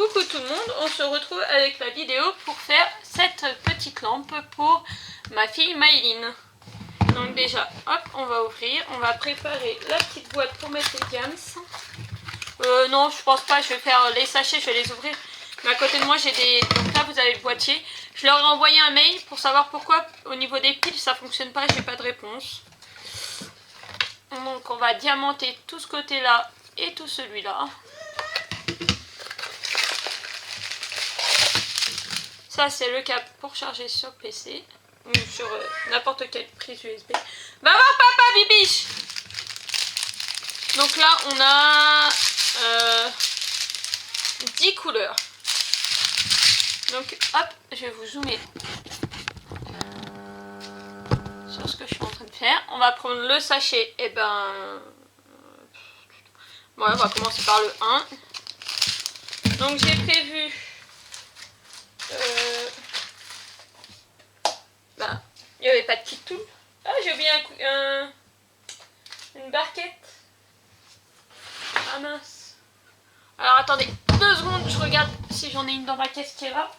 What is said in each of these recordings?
Coucou tout le monde, on se retrouve avec la vidéo pour faire cette petite lampe pour ma fille Maïline. Donc déjà, hop, on va ouvrir, on va préparer la petite boîte pour mettre les diams. Non, je pense pas, je vais faire les sachets, je vais les ouvrir. Mais à côté de moi, j'ai des... Donc là, vous avez le boîtier. Je leur ai envoyé un mail pour savoir pourquoi au niveau des piles, ça fonctionne pas, j'ai pas de réponse. Donc on va diamanter tout ce côté-là et tout celui-là. Ça, c'est le câble pour charger sur PC ou sur n'importe quelle prise USB. Va voir papa, bibiche. Donc là, on a 10 couleurs. Donc, hop, je vais vous zoomer sur ce que je suis en train de faire. On va prendre le sachet. Et ben... Ouais, on va commencer par le 1. Donc, j'ai prévu... il n'y avait pas de petite tool. Ah, j'ai oublié une barquette. Ah mince. Alors attendez 2 secondes, je regarde si j'en ai une dans ma caisse qui est là.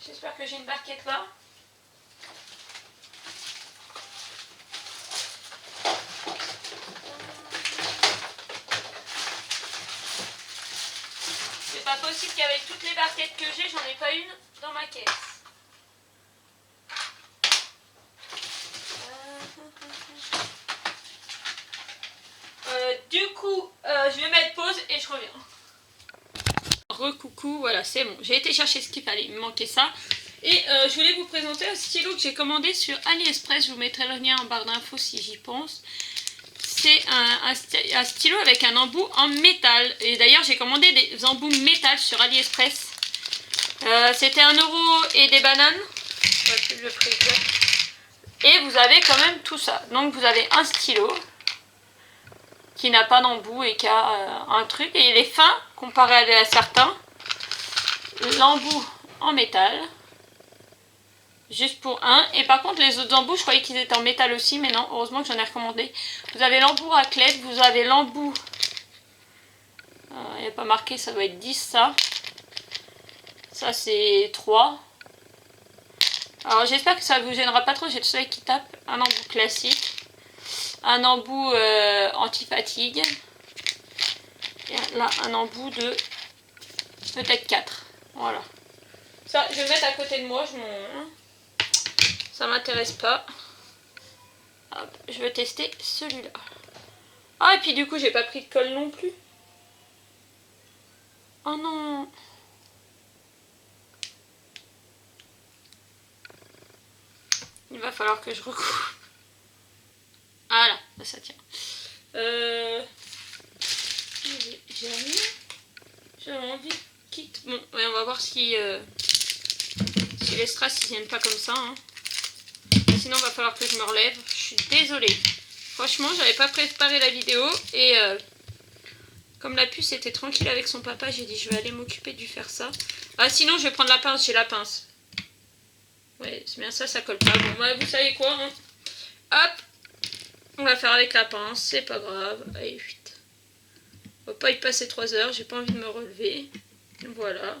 J'espère que j'ai une barquette là. C'est pas possible qu'avec toutes les barquettes que j'ai, j'en ai pas une dans ma caisse. Du coup, je vais mettre pause et je reviens. Recoucou, voilà, c'est bon. J'ai été chercher ce qu'il fallait, il me manquait ça. Et je voulais vous présenter un stylo que j'ai commandé sur AliExpress. Je vous mettrai le lien en barre d'infos si j'y pense. C'est un stylo avec un embout en métal. Et d'ailleurs, j'ai commandé des embouts métal sur AliExpress. C'était 1 € et des bananes. Le prix exact. Et vous avez quand même tout ça. Donc vous avez un stylo qui n'a pas d'embout et qui a un truc. Et il est fin comparé à certains. L'embout en métal. Juste pour un. Et par contre les autres embouts, je croyais qu'ils étaient en métal aussi. Mais non, heureusement que j'en ai recommandé. Vous avez l'embout raclette. Vous avez l'embout... il n'y a pas marqué, ça doit être 10 ça. Ça c'est 3. Alors j'espère que ça ne vous gênera pas trop. J'ai le soleil qui tape. Un embout classique. Un embout anti-fatigue. Et là, un embout de peut-être 4. Voilà. Ça, je vais le mettre à côté de moi. Ça m'intéresse pas. Hop, je vais tester celui-là. Ah, et puis du coup, j'ai pas pris de colle non plus. Oh non. Il va falloir que je recoupe. Voilà, ça tient. J'avais envie de quitte. Bon, ouais, on va voir si les strass ne viennent pas comme ça. Hein. Sinon, il va falloir que je me relève. Je suis désolée. Franchement, j'avais pas préparé la vidéo. Et comme la puce était tranquille avec son papa, j'ai dit je vais aller m'occuper de lui faire ça. Ah, sinon, je vais prendre la pince. J'ai la pince. Ouais, c'est bien ça, ça colle pas. Bon, bah, vous savez quoi, hein. Hop. On va faire avec la pince, c'est pas grave. Allez, vite. On va pas y passer 3 heures, j'ai pas envie de me relever. Voilà.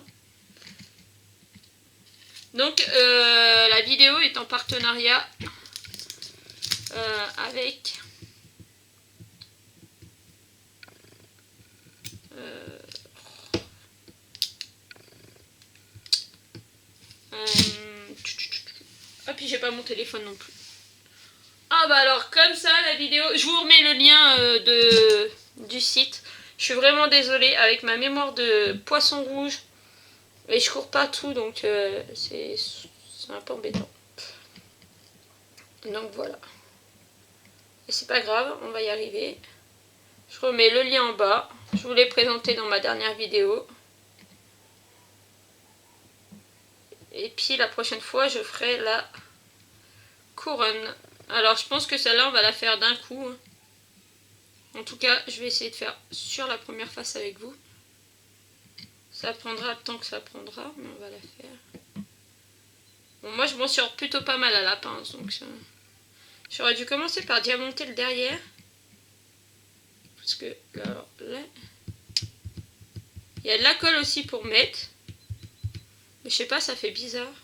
Donc, la vidéo est en partenariat avec... Ah, puis j'ai pas mon téléphone non plus. Ah bah alors comme ça la vidéo, je vous remets le lien du site. Je suis vraiment désolée avec ma mémoire de poisson rouge. Et je cours pas tout donc c'est un peu embêtant. Donc voilà. Et c'est pas grave, on va y arriver. Je remets le lien en bas. Je vous l'ai présenté dans ma dernière vidéo. Et puis la prochaine fois je ferai la couronne. Alors je pense que celle-là on va la faire d'un coup. En tout cas je vais essayer de faire sur la première face avec vous. Ça prendra le temps que ça prendra, mais on va la faire. Bon, moi je m'en sors plutôt pas mal à la pince, donc j'aurais dû commencer par diamanter le derrière. Parce que alors, là, Il y a de la colle aussi pour mettre. Mais je sais pas, ça fait bizarre.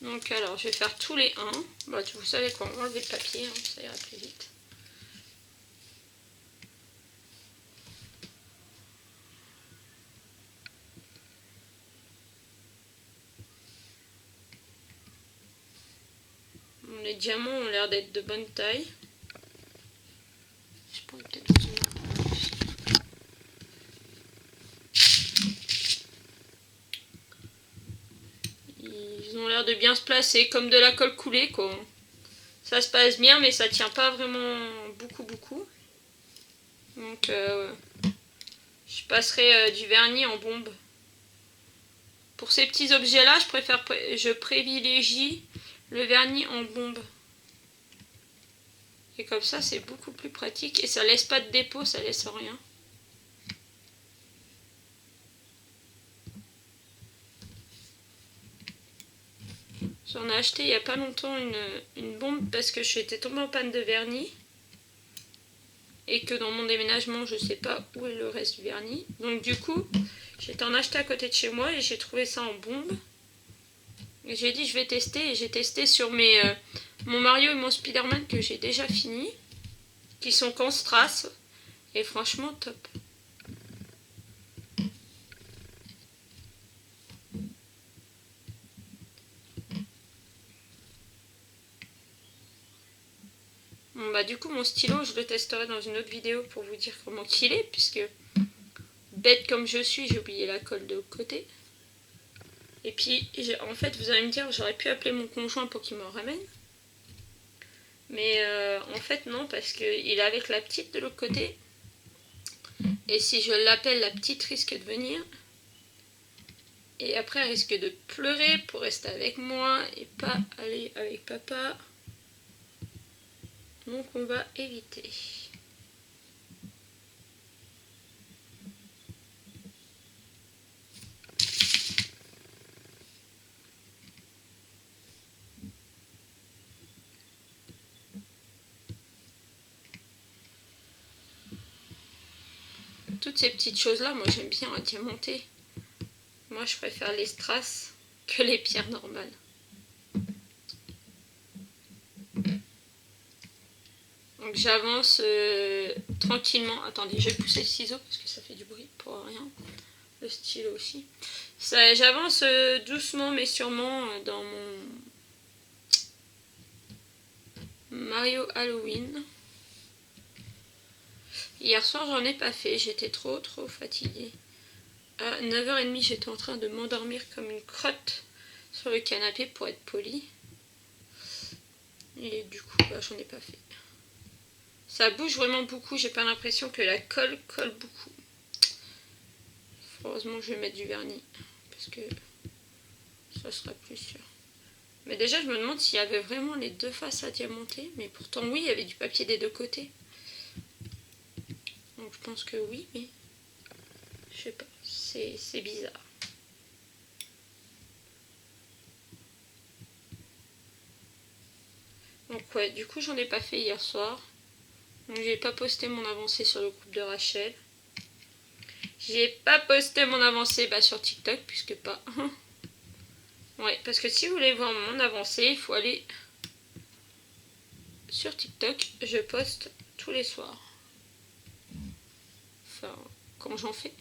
Donc alors, je vais faire tous les 1. Bah, vous savez quoi, on va enlever le papier, hein, ça ira plus vite. Les diamants ont l'air d'être de bonne taille. Je pourrais peut-être dans une armoire aussi. Ils ont l'air de bien se placer, comme de la colle coulée quoi. Ça se passe bien, mais ça tient pas vraiment beaucoup. Donc je passerai du vernis en bombe. Pour ces petits objets là, je privilégie le vernis en bombe. Et comme ça, c'est beaucoup plus pratique et ça laisse pas de dépôt, ça laisse rien. J'en ai acheté il n'y a pas longtemps une bombe parce que j'étais tombée en panne de vernis. Et que dans mon déménagement, je sais pas où est le reste du vernis. Donc du coup, j'étais en acheté à côté de chez moi et j'ai trouvé ça en bombe. Et j'ai dit je vais tester et j'ai testé sur mon Mario et mon Spider-Man que j'ai déjà fini. Qui sont qu'en strass. Et franchement top. Bon bah du coup mon stylo je le testerai dans une autre vidéo pour vous dire comment qu'il est. Puisque bête comme je suis j'ai oublié la colle de l'autre côté. Et puis en fait vous allez me dire j'aurais pu appeler mon conjoint pour qu'il me ramène. Mais en fait non parce qu'il est avec la petite de l'autre côté. Et si je l'appelle, la petite risque de venir. Et après elle risque de pleurer pour rester avec moi et pas aller avec papa. Donc on va éviter. Toutes ces petites choses là, moi j'aime bien diamanter. Moi je préfère les strass que les pierres normales. Donc j'avance tranquillement. Attendez, je vais pousser le ciseau parce que ça fait du bruit pour rien. Le stylo aussi. J'avance doucement mais sûrement dans mon Mario Halloween. Hier soir j'en ai pas fait, j'étais trop fatiguée. À 9h30 j'étais en train de m'endormir comme une crotte sur le canapé pour être polie. Et du coup bah, j'en ai pas fait. Ça bouge vraiment beaucoup, j'ai pas l'impression que la colle colle beaucoup. Heureusement je vais mettre du vernis parce que ça sera plus sûr. Mais déjà je me demande s'il y avait vraiment les deux faces à diamanter. Mais pourtant oui, il y avait du papier des deux côtés. Donc je pense que oui, mais je sais pas, c'est bizarre. Donc ouais, du coup j'en ai pas fait hier soir. Donc j'ai pas posté mon avancée sur le groupe de Rachel. J'ai pas posté mon avancée sur TikTok puisque pas. Ouais, parce que si vous voulez voir mon avancée, il faut aller sur TikTok. Je poste tous les soirs. Enfin, quand j'en fais.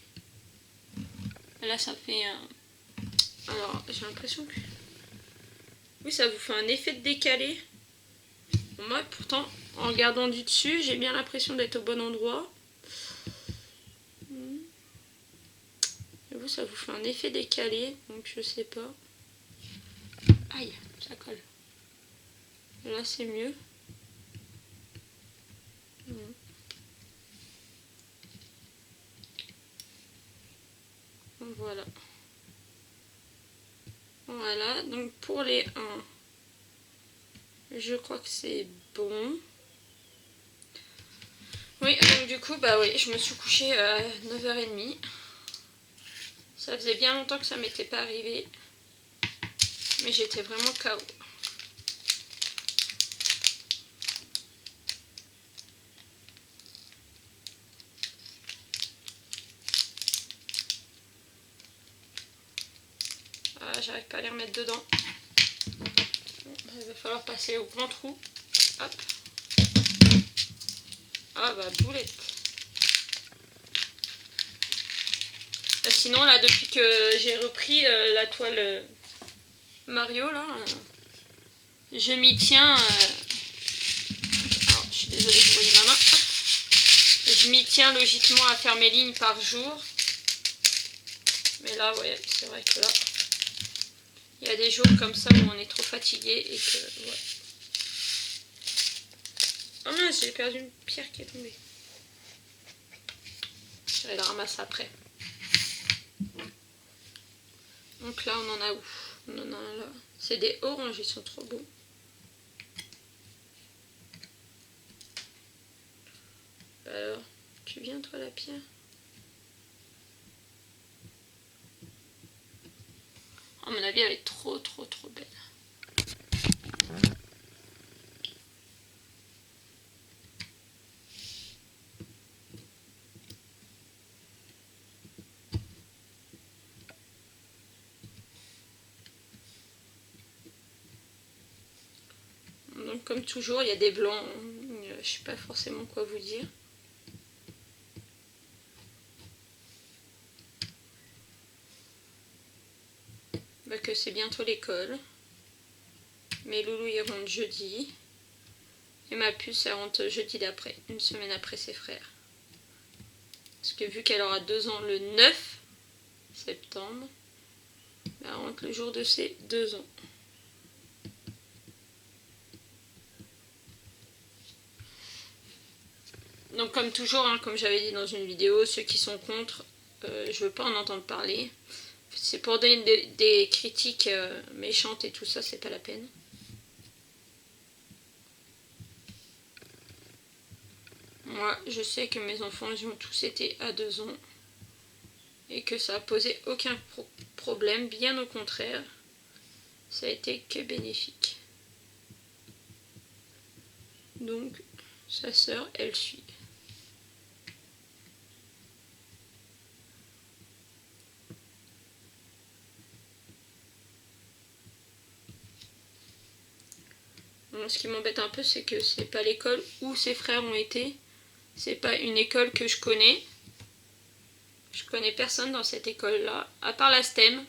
Là ça fait... Alors j'ai l'impression que... Oui, ça vous fait un effet de décalé. Moi pourtant, en regardant du dessus, j'ai bien l'impression d'être au bon endroit. Et vous, ça vous fait un effet décalé, donc je sais pas. Aïe, ça colle. Là c'est mieux. Voilà. Voilà, donc pour les 1, je crois que c'est bon. Oui, donc du coup, bah oui, je me suis couchée à 9h30. Ça faisait bien longtemps que ça m'était pas arrivé. Mais j'étais vraiment KO. Voilà, j'arrive pas à les remettre dedans. Bon, il va falloir passer au grand trou. Hop. Ah bah boulette. Sinon là, depuis que j'ai repris la toile Mario là, je m'y tiens. Alors, je suis désolée, je voyais ma main. Hop. Je m'y tiens logiquement à faire mes lignes par jour. Mais là, ouais, c'est vrai que là, il y a des jours comme ça où on est trop fatigué et que, ouais. Oh mince, j'ai perdu une pierre qui est tombée. Je vais la ramasser après. Donc là, on en a où? On en a un là. C'est des oranges, ils sont trop beaux. Bah alors, tu viens toi la pierre? À mon avis, elle est trop belle. Donc comme toujours, il y a des blancs. Je sais pas forcément quoi vous dire. Bah que c'est bientôt l'école. Mes loulous ils rentrent jeudi. Et ma puce elle rentre jeudi d'après, une semaine après ses frères. Parce que vu qu'elle aura 2 ans le 9 septembre, elle rentre le jour de ses 2 ans. Donc comme toujours, hein, comme j'avais dit dans une vidéo, ceux qui sont contre, je veux pas en entendre parler. C'est pour donner des critiques méchantes et tout ça, c'est pas la peine. Moi, je sais que mes enfants, ils ont tous été à 2 ans. Et que ça a posé aucun problème, bien au contraire. Ça a été que bénéfique. Donc, sa sœur, elle suit. Bon, ce qui m'embête un peu, c'est que c'est pas l'école où ses frères ont été. C'est pas une école que je connais. Je connais personne dans cette école-là, à part la STEM.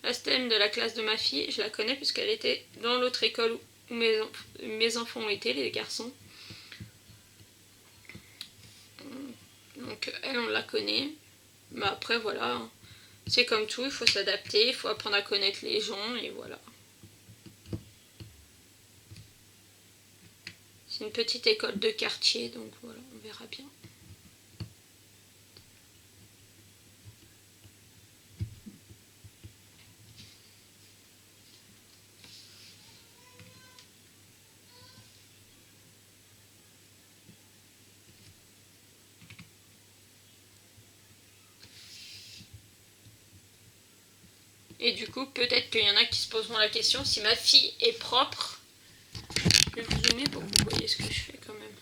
La STEM de la classe de ma fille, je la connais puisqu'elle était dans l'autre école où mes enfants ont été, les garçons. Donc elle, on la connaît. Mais après, voilà. C'est comme tout, il faut s'adapter, il faut apprendre à connaître les gens et voilà. C'est une petite école de quartier, donc voilà, on verra bien. Et du coup, peut-être qu'il y en a qui se poseront la question si ma fille est propre. Je vais vous zoomer pour que vous voyez ce que je fais quand même.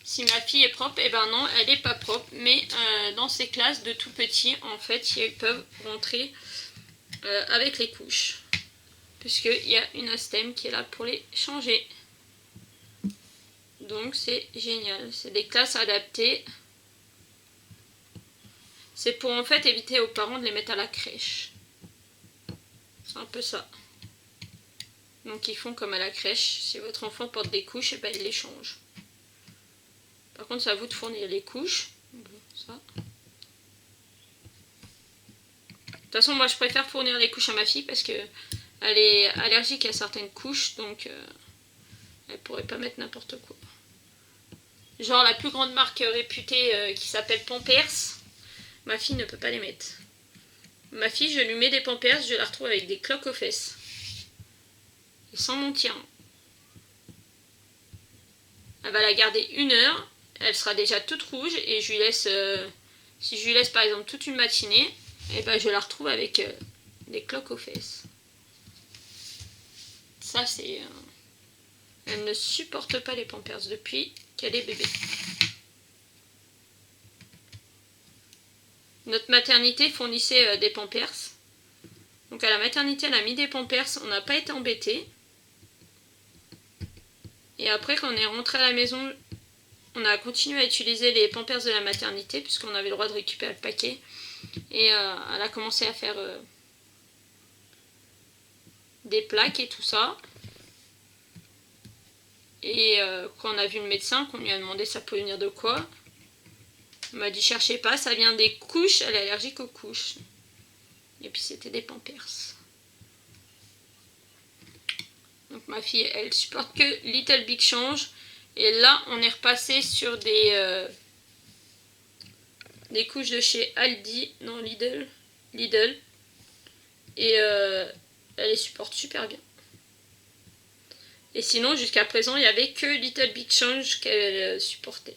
Si ma fille est propre, eh ben non, elle n'est pas propre. Mais dans ces classes de tout petits, en fait, ils peuvent rentrer avec les couches. Puisqu'il y a une ASTEM qui est là pour les changer. Donc c'est génial. C'est des classes adaptées. C'est pour en fait éviter aux parents de les mettre à la crèche. C'est un peu ça. Donc ils font comme à la crèche. Si votre enfant porte des couches, et ben ils les changent. Par contre, c'est à vous de fournir les couches. Bon, ça. De toute façon, moi je préfère fournir les couches à ma fille parce que elle est allergique à certaines couches, donc elle pourrait pas mettre n'importe quoi. Genre la plus grande marque réputée qui s'appelle Pampers, ma fille ne peut pas les mettre. Ma fille, je lui mets des Pampers, je la retrouve avec des cloques aux fesses. Et sans mentir. Elle va la garder 1 heure, elle sera déjà toute rouge et je lui laisse, si je lui laisse par exemple toute une matinée, et ben je la retrouve avec des cloques aux fesses. Ça c'est... elle ne supporte pas les Pampers depuis qu'elle est bébé. Notre maternité fournissait des Pampers. Donc à la maternité, elle a mis des Pampers, on n'a pas été embêtés. Et après, quand on est rentré à la maison, on a continué à utiliser les Pampers de la maternité, puisqu'on avait le droit de récupérer le paquet. Et elle a commencé à faire des plaques et tout ça. Et quand on a vu le médecin, qu'on lui a demandé ça peut venir de quoi, on m'a dit cherchez pas, ça vient des couches, elle est allergique aux couches. Et puis c'était des Pampers. Donc ma fille, elle supporte que Little Big Change. Et là, on est repassé sur des couches de chez Aldi, non Lidl. Et elle les supporte super bien. Et sinon, jusqu'à présent, il n'y avait que Little Big Change qu'elle supportait.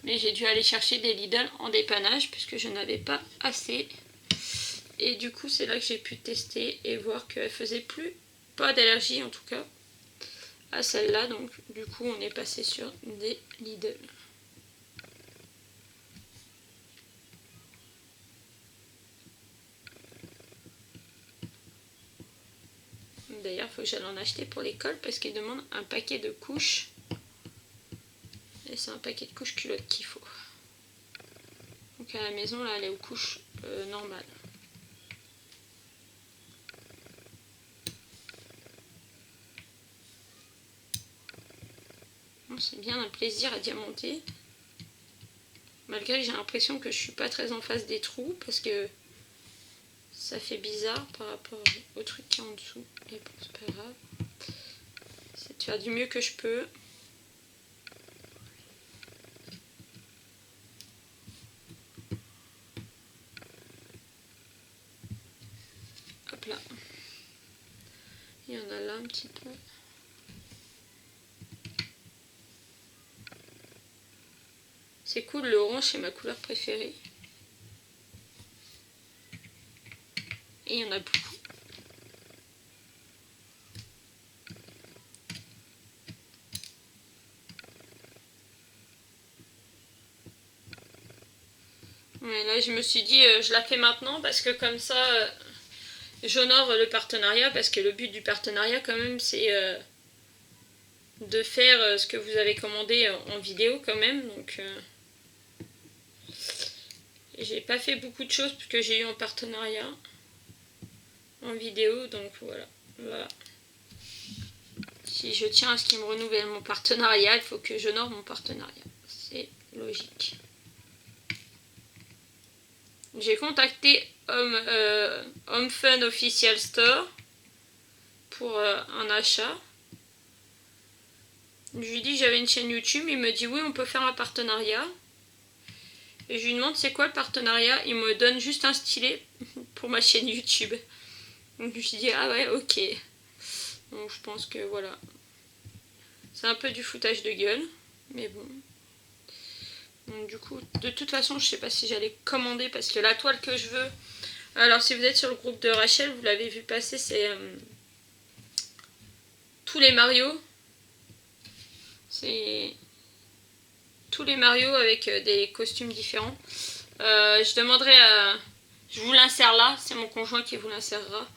Mais j'ai dû aller chercher des Lidl en dépannage puisque je n'avais pas assez. Et du coup, c'est là que j'ai pu tester et voir qu'elle faisait plus, pas d'allergie en tout cas, à celle-là. Donc du coup, on est passé sur des Lidl. D'ailleurs, il faut que j'aille en acheter pour l'école parce qu'ils demandent un paquet de couches. Et c'est un paquet de couches culottes qu'il faut. Donc à la maison, là, elle est aux couches normales. Bon, c'est bien un plaisir à diamanter. Malgré que j'ai l'impression que je suis pas très en face des trous parce que ça fait bizarre par rapport au truc qui est en dessous. Et bon, c'est pas grave. C'est de faire du mieux que je peux. Hop là. Il y en a là un petit peu. C'est cool, le orange c'est ma couleur préférée. Et il y en a beaucoup. Ouais, là je me suis dit je la fais maintenant parce que comme ça j'honore le partenariat parce que le but du partenariat quand même c'est de faire ce que vous avez commandé en vidéo quand même. Donc j'ai pas fait beaucoup de choses puisque j'ai eu en partenariat en vidéo, donc voilà. Si je tiens à ce qu'ils me renouvellent mon partenariat, il faut que j'honore mon partenariat. C'est logique. J'ai contacté Home Fun Official Store pour un achat. Je lui dis que j'avais une chaîne YouTube, il me dit oui on peut faire un partenariat. Et je lui demande c'est quoi le partenariat, il me donne juste un stylet pour ma chaîne YouTube. Donc je me suis dit ah ouais ok. Donc je pense que voilà. C'est un peu du foutage de gueule, mais bon. Donc du coup, de toute façon, je sais pas si j'allais commander parce que la toile que je veux... Alors si vous êtes sur le groupe de Rachel, vous l'avez vu passer, c'est tous les Mario. C'est tous les Mario avec des costumes différents. Je demanderai à... Je vous l'insère là, c'est mon conjoint qui vous l'insérera.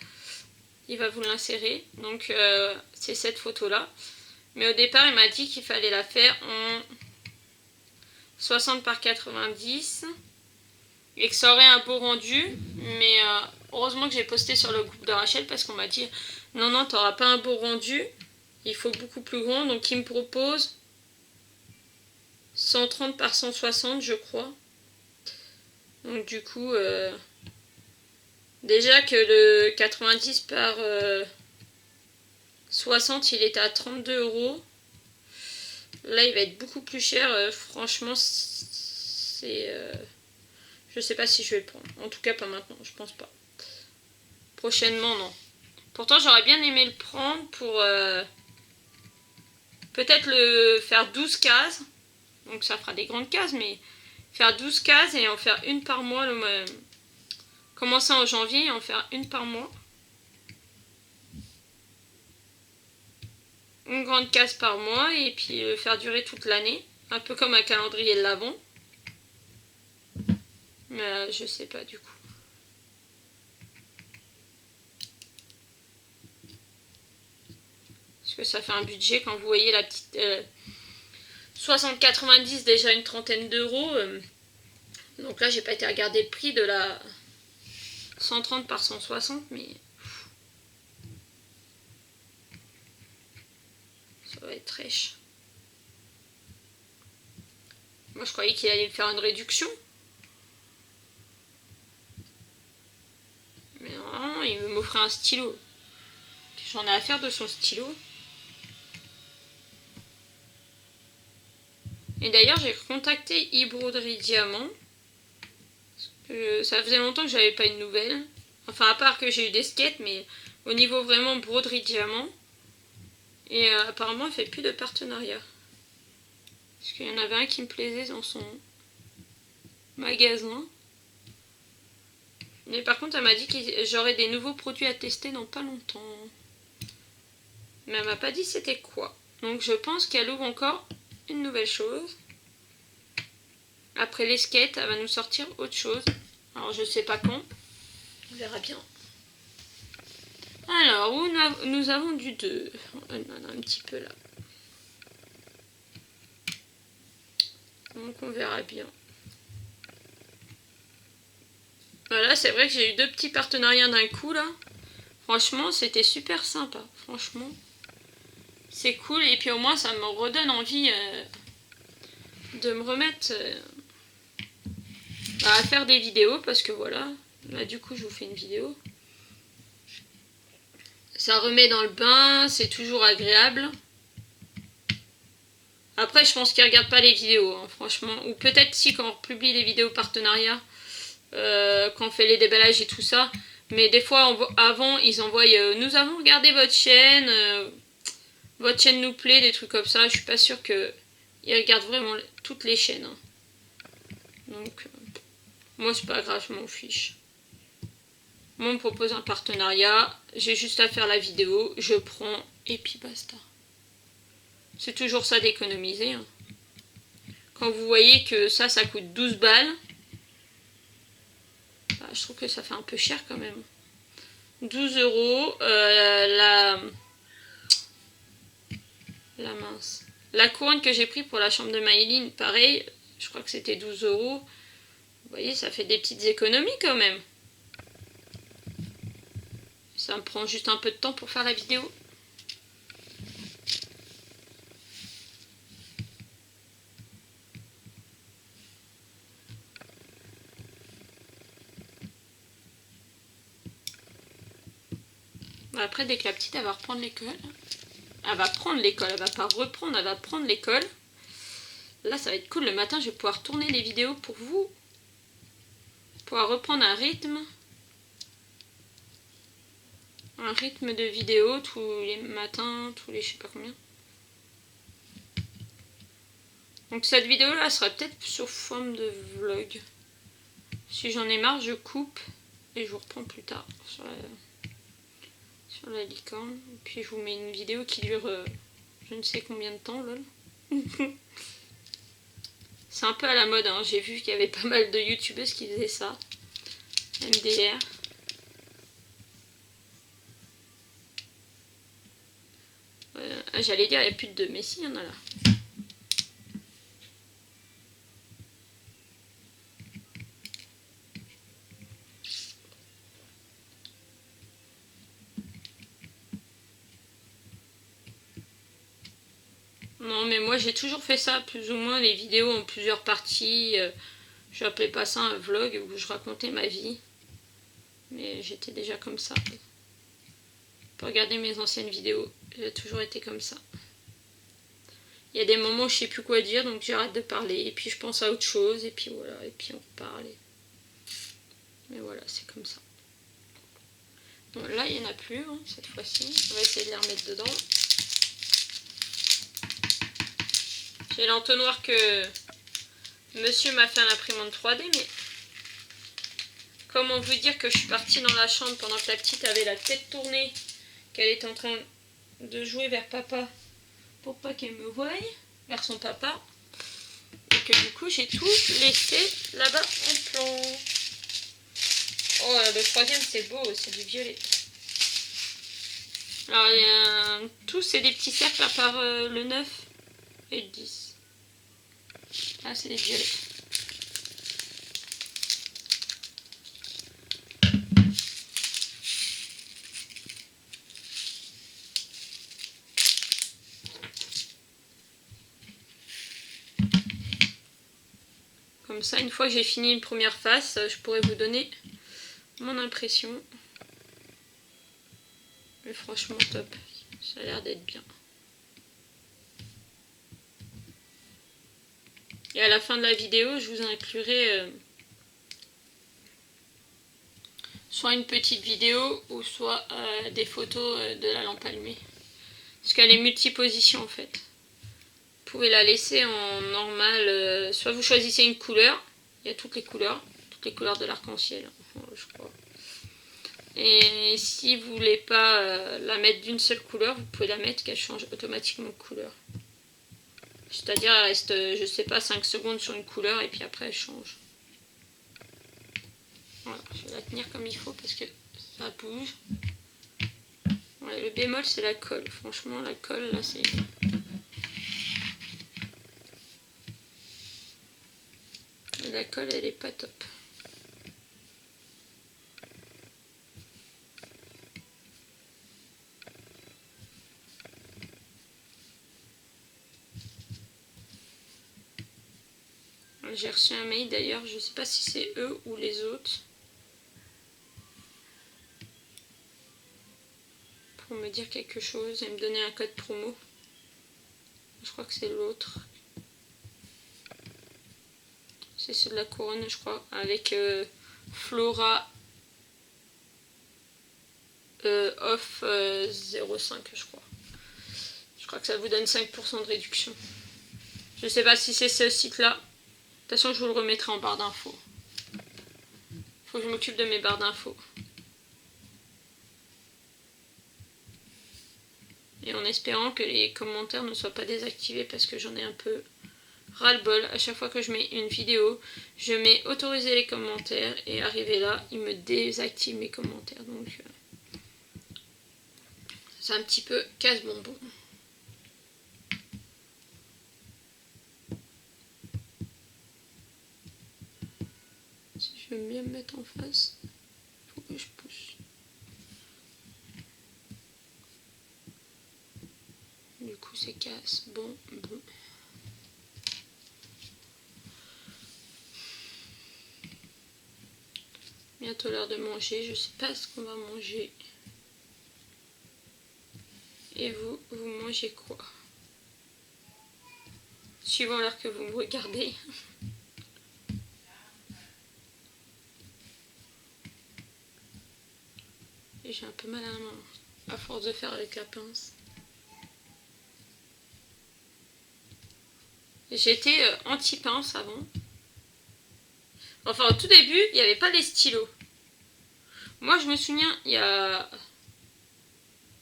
Il va vous l'insérer. Donc c'est cette photo là. Mais au départ il m'a dit qu'il fallait la faire en 60 par 90 et que ça aurait un beau rendu. Mais heureusement que j'ai posté sur le groupe de Rachel parce qu'on m'a dit non non t'auras pas un beau rendu. Il faut beaucoup plus grand. Donc il me propose 130 par 160 je crois. Donc du coup déjà que le 90 par 60 il était à 32 €. Là il va être beaucoup plus cher. Franchement c'est... je sais pas si je vais le prendre. En tout cas pas maintenant, je pense pas. Prochainement non. Pourtant j'aurais bien aimé le prendre pour peut-être le faire 12 cases. Donc ça fera des grandes cases, mais faire 12 cases et en faire une par mois. Commencer en janvier et en faire une par mois. Une grande case par mois et puis le faire durer toute l'année. Un peu comme un calendrier de l'Avent. Mais je sais pas du coup. Parce que ça fait un budget quand vous voyez la petite 60,90 déjà une trentaine d'euros. Donc là j'ai pas été regarder le prix de la 130 par 160 mais ça va être très cher. Moi je croyais qu'il allait me faire une réduction. Mais non, il m'offrait un stylo. J'en ai à faire de son stylo. Et d'ailleurs j'ai contacté e-broderie Diamant. Ça faisait longtemps que j'avais pas une nouvelle. Enfin à part que j'ai eu des skates, mais au niveau vraiment broderie Diamant. Et apparemment elle fait plus de partenariat. Parce qu'il y en avait un qui me plaisait dans son magasin. Mais par contre elle m'a dit que j'aurais des nouveaux produits à tester dans pas longtemps. Mais elle m'a pas dit c'était quoi. Donc je pense qu'elle ouvre encore une nouvelle chose. Après les skates, elle va nous sortir autre chose. Alors je sais pas quand. On verra bien. Alors, où nous avons du 2. On en a un petit peu là. Donc on verra bien. Voilà, c'est vrai que j'ai eu 2 petits partenariats d'un coup là. Franchement, c'était super sympa. Franchement, c'est cool. Et puis au moins, ça me redonne envie de me remettre à faire des vidéos. Parce que voilà, là du coup, je vous fais une vidéo. Ça remet dans le bain, c'est toujours agréable. Après, je pense qu'ils ne regardent pas les vidéos, hein, franchement. Ou peut-être si, quand on publie les vidéos partenariats, quand on fait les déballages et tout ça. Mais des fois, avant, ils envoient nous avons regardé votre chaîne nous plaît, des trucs comme ça. Je suis pas sûre qu'ils regardent vraiment toutes les chaînes. Hein. Donc, moi, c'est pas grave, je m'en fiche. Moi, on me propose un partenariat, j'ai juste à faire la vidéo, je prends et puis basta. C'est toujours ça d'économiser. Hein. Quand vous voyez que ça coûte 12 balles, bah, je trouve que ça fait un peu cher quand même. 12 euros, la mince. La couronne que j'ai pris pour la chambre de Maïline, pareil, je crois que c'était 12 euros. Vous voyez, ça fait des petites économies quand même. Ça me prend juste un peu de temps pour faire la vidéo. Après, dès que la petite, elle va reprendre l'école. Elle va prendre l'école, elle va pas reprendre, elle va prendre l'école. Là, ça va être cool. Le matin, je vais pouvoir tourner les vidéos pour vous. Pouvoir reprendre un rythme. Un rythme de vidéo tous les matins, tous les je sais pas combien. Donc cette vidéo là sera peut-être sur forme de vlog. Si j'en ai marre, je coupe et je vous reprends plus tard sur la licorne. Et puis je vous mets une vidéo qui dure je ne sais combien de temps, lol. C'est un peu à la mode, hein. J'ai vu qu'il y avait pas mal de youtubeuses qui faisaient ça. MDR. J'allais dire il n'y a plus de 2, mais si, il y en a là. Non mais moi j'ai toujours fait ça, plus ou moins les vidéos en plusieurs parties. Je n'appelais pas ça un vlog où je racontais ma vie. Mais j'étais déjà comme ça. Pour regarder mes anciennes vidéos, j'ai toujours été comme ça. Il y a des moments où je sais plus quoi dire, donc j'arrête de parler. Et puis je pense à autre chose, et puis voilà, et puis on reparle. Mais voilà, c'est comme ça. Bon, là, il n'y en a plus, hein, cette fois-ci. On va essayer de les remettre dedans. J'ai l'entonnoir que monsieur m'a fait à l'imprimante 3D, mais comment vous dire que je suis partie dans la chambre pendant que la petite avait la tête tournée, qu'elle était en train de jouer vers papa pour pas qu'elle me voie, vers son papa. que du coup j'ai tout laissé là-bas en plan. Oh, le troisième c'est beau, c'est du violet. Alors il y a tout, c'est des petits cercles à part le 9 et le 10. Ah, c'est des violets. Comme ça, une fois que j'ai fini une première face, je pourrais vous donner mon impression. Mais franchement top, ça a l'air d'être bien. Et à la fin de la vidéo, je vous inclurai soit une petite vidéo ou soit des photos de la lampe allumée. Parce qu'elle est multiposition en fait. Vous pouvez la laisser en normal, soit vous choisissez une couleur, il y a toutes les couleurs de l'arc-en-ciel, je crois. Et si vous voulez pas la mettre d'une seule couleur, vous pouvez la mettre qu'elle change automatiquement de couleur. C'est-à-dire elle reste, je sais pas, 5 secondes sur une couleur et puis après elle change. Voilà, je vais la tenir comme il faut parce que ça bouge. Ouais, le bémol c'est la colle, franchement la colle là c'est... La colle elle est pas top. J'ai reçu un mail d'ailleurs, je sais pas si c'est eux ou les autres, pour me dire quelque chose et me donner un code promo. Je crois que c'est l'autre. C'est ceux de la couronne, je crois, avec Flora off 0,5 je crois. Je crois que ça vous donne 5% de réduction. Je sais pas si c'est ce site là. De toute façon, je vous le remettrai en barre d'infos. Faut que je m'occupe de mes barres d'infos. Et en espérant que les commentaires ne soient pas désactivés parce que j'en ai un peu ras-le-bol. À chaque fois que je mets une vidéo, je mets autoriser les commentaires et arrivé là, il me désactive mes commentaires. Donc c'est un petit peu casse-bonbon. Si je veux bien me mettre en face, il faut que je pousse. Du coup c'est casse-bonbon. Bientôt l'heure de manger, je sais pas ce qu'on va manger. Et vous, vous mangez quoi? Suivant l'heure que vous me regardez. Et j'ai un peu mal à la main, à force de faire avec la pince. J'étais anti-pince avant. Enfin, au tout début, il n'y avait pas les stylos. Moi, je me souviens, il y a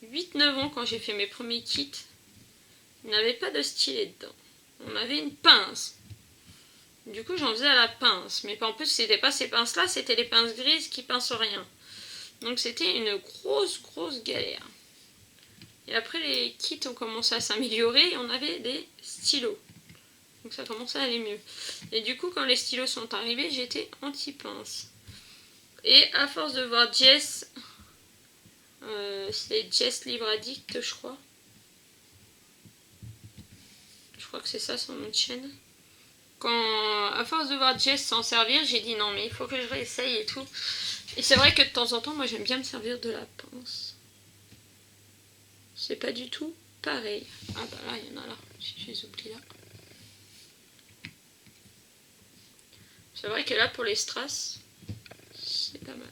8-9 ans, quand j'ai fait mes premiers kits, il n'y avait pas de stylet dedans. On avait une pince. Du coup, j'en faisais à la pince. Mais en plus, c'était pas ces pinces-là, c'était les pinces grises qui pincent rien. Donc, c'était une grosse galère. Et après, les kits ont commencé à s'améliorer et on avait des stylos. Donc, ça commençait à aller mieux. Et du coup, quand les stylos sont arrivés, j'étais anti-pince. Et à force de voir Jess, c'est Jess Libre Addict, je crois. Je crois que c'est ça son nom de chaîne. Quand, à force de voir Jess s'en servir, j'ai dit non mais il faut que je réessaye et tout. Et c'est vrai que de temps en temps, moi j'aime bien me servir de la pince. C'est pas du tout pareil. Ah bah là, il y en a là. Je les oublie là. C'est vrai que là, pour les strass, c'est pas mal.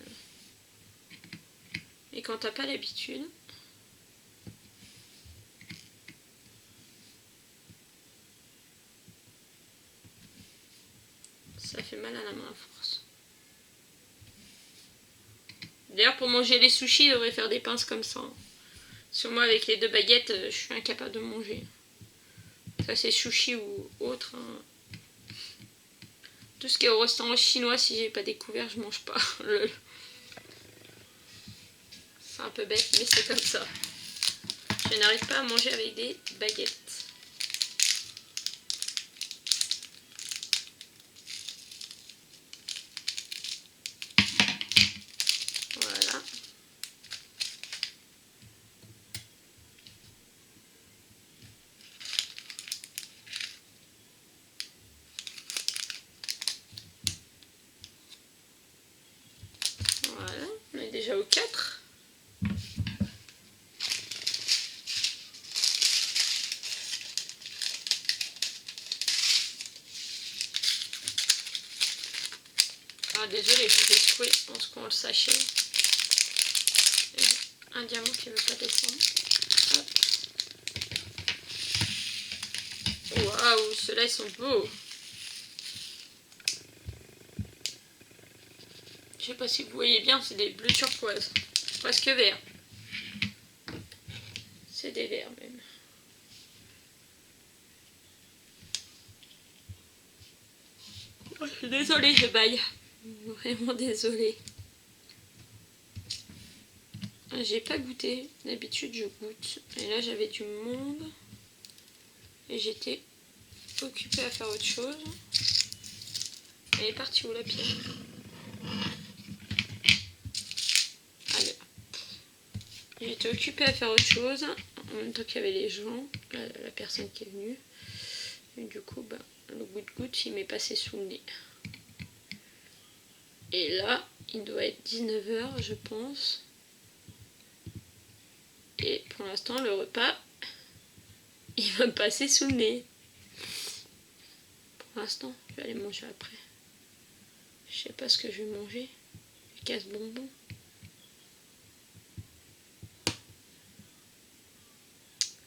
Et quand t'as pas l'habitude... ça fait mal à la main à force. D'ailleurs, pour manger les sushis, il devrait faire des pinces comme ça. Sur moi, avec les 2 baguettes, je suis incapable de manger. Ça, c'est sushi ou autre. Hein. Tout ce qui est au restaurant chinois, si j'ai pas découvert, je mange pas. C'est un peu bête, mais c'est comme ça. Je n'arrive pas à manger avec des baguettes. Voilà. Voilà, on est déjà au 4. Ah, désolé, je vous ai secoué en secouant le sachet. Un diamant qui ne veut pas descendre. Hop. Waouh, ceux-là ils sont beaux. Je sais pas si vous voyez bien, c'est des bleus turquoise. Presque verts. C'est des verts même. Oh, je suis désolée, je baille. Vraiment désolée. J'ai pas goûté. D'habitude, je goûte. Et là, j'avais du monde. Et j'étais occupée à faire autre chose. Elle est partie où la pierre? Allez. J'étais occupée à faire autre chose. En même temps qu'il y avait les gens. La personne qui est venue. Et du coup, bah, le goutte-goutte, il m'est passé sous le nez. Et là, il doit être 19 h, je pense. Et pour l'instant, le repas, il va me passer sous le nez. Pour l'instant, je vais aller manger après. Je sais pas ce que je vais manger. Casse-bonbons.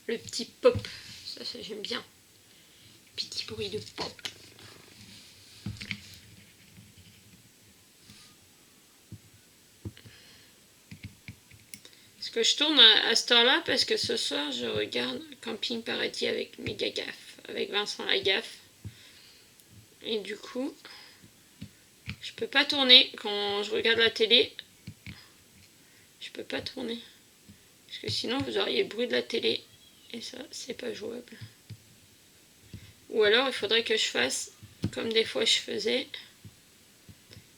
Le petit pop. Ça j'aime bien. Petit bruit de pop. Est-ce que je tourne à cette heure-là parce que ce soir, je regarde Camping Paradis avec Méga Gaffe, avec Vincent Lagaffe. Et du coup, je peux pas tourner quand je regarde la télé. Je peux pas tourner. Parce que sinon, vous auriez le bruit de la télé. Et ça, c'est pas jouable. Ou alors, il faudrait que je fasse, comme des fois je faisais,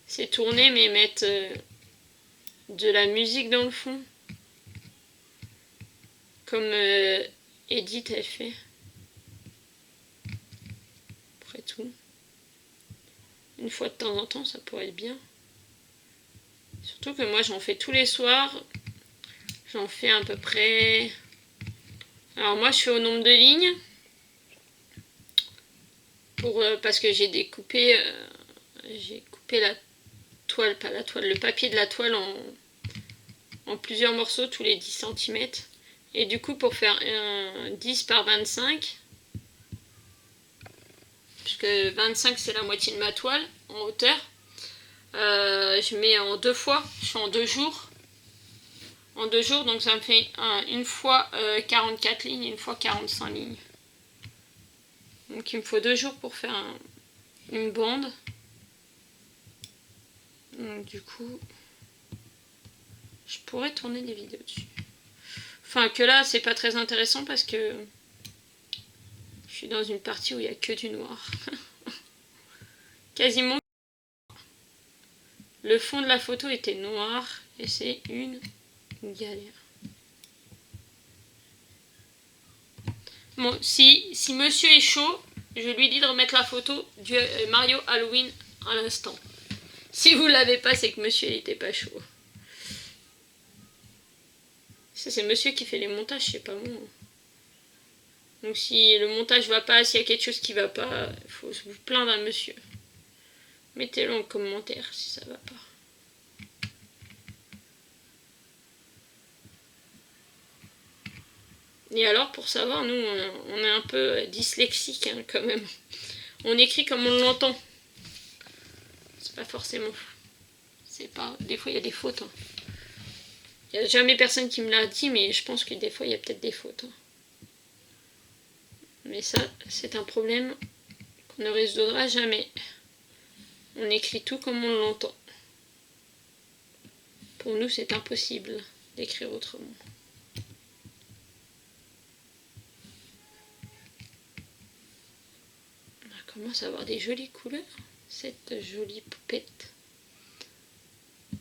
c'est tourner mais mettre de la musique dans le fond. Comme Edith, elle fait. Après tout. Une fois de temps en temps, ça pourrait être bien. Surtout que moi, j'en fais tous les soirs. J'en fais à peu près... Alors moi, je suis au nombre de lignes. Parce que j'ai coupé la toile, pas la toile, le papier de la toile en plusieurs morceaux, tous les 10 cm. Et du coup, pour faire un 10 par 25, puisque 25 c'est la moitié de ma toile en hauteur, je mets en 2 fois, je fais en 2 jours. En 2 jours, donc ça me fait une fois 44 lignes, une fois 45 lignes. Donc il me faut 2 jours pour faire une bande. Donc du coup, je pourrais tourner des vidéos dessus. Enfin que là, c'est pas très intéressant parce que je suis dans une partie où il n'y a que du noir. Quasiment. Le fond de la photo était noir et c'est une galère. Bon, si monsieur est chaud, je lui dis de remettre la photo du Mario Halloween à l'instant. Si vous l'avez pas, c'est que monsieur n'était pas chaud. Ça, c'est monsieur qui fait les montages, c'est pas moi. Donc si le montage va pas, s'il y a quelque chose qui va pas, il faut se plaindre à monsieur. Mettez-le en commentaire si ça va pas. Et alors, pour savoir, nous, on est un peu dyslexique hein, quand même. On écrit comme on l'entend. C'est pas forcément... C'est pas... Des fois, il y a des fautes. Hein. Il n'y a jamais personne qui me l'a dit, mais je pense que des fois, il y a peut-être des fautes. Hein. Mais ça, c'est un problème qu'on ne résoudra jamais. On écrit tout comme on l'entend. Pour nous, c'est impossible d'écrire autrement. On commence à avoir des jolies couleurs, cette jolie poupette.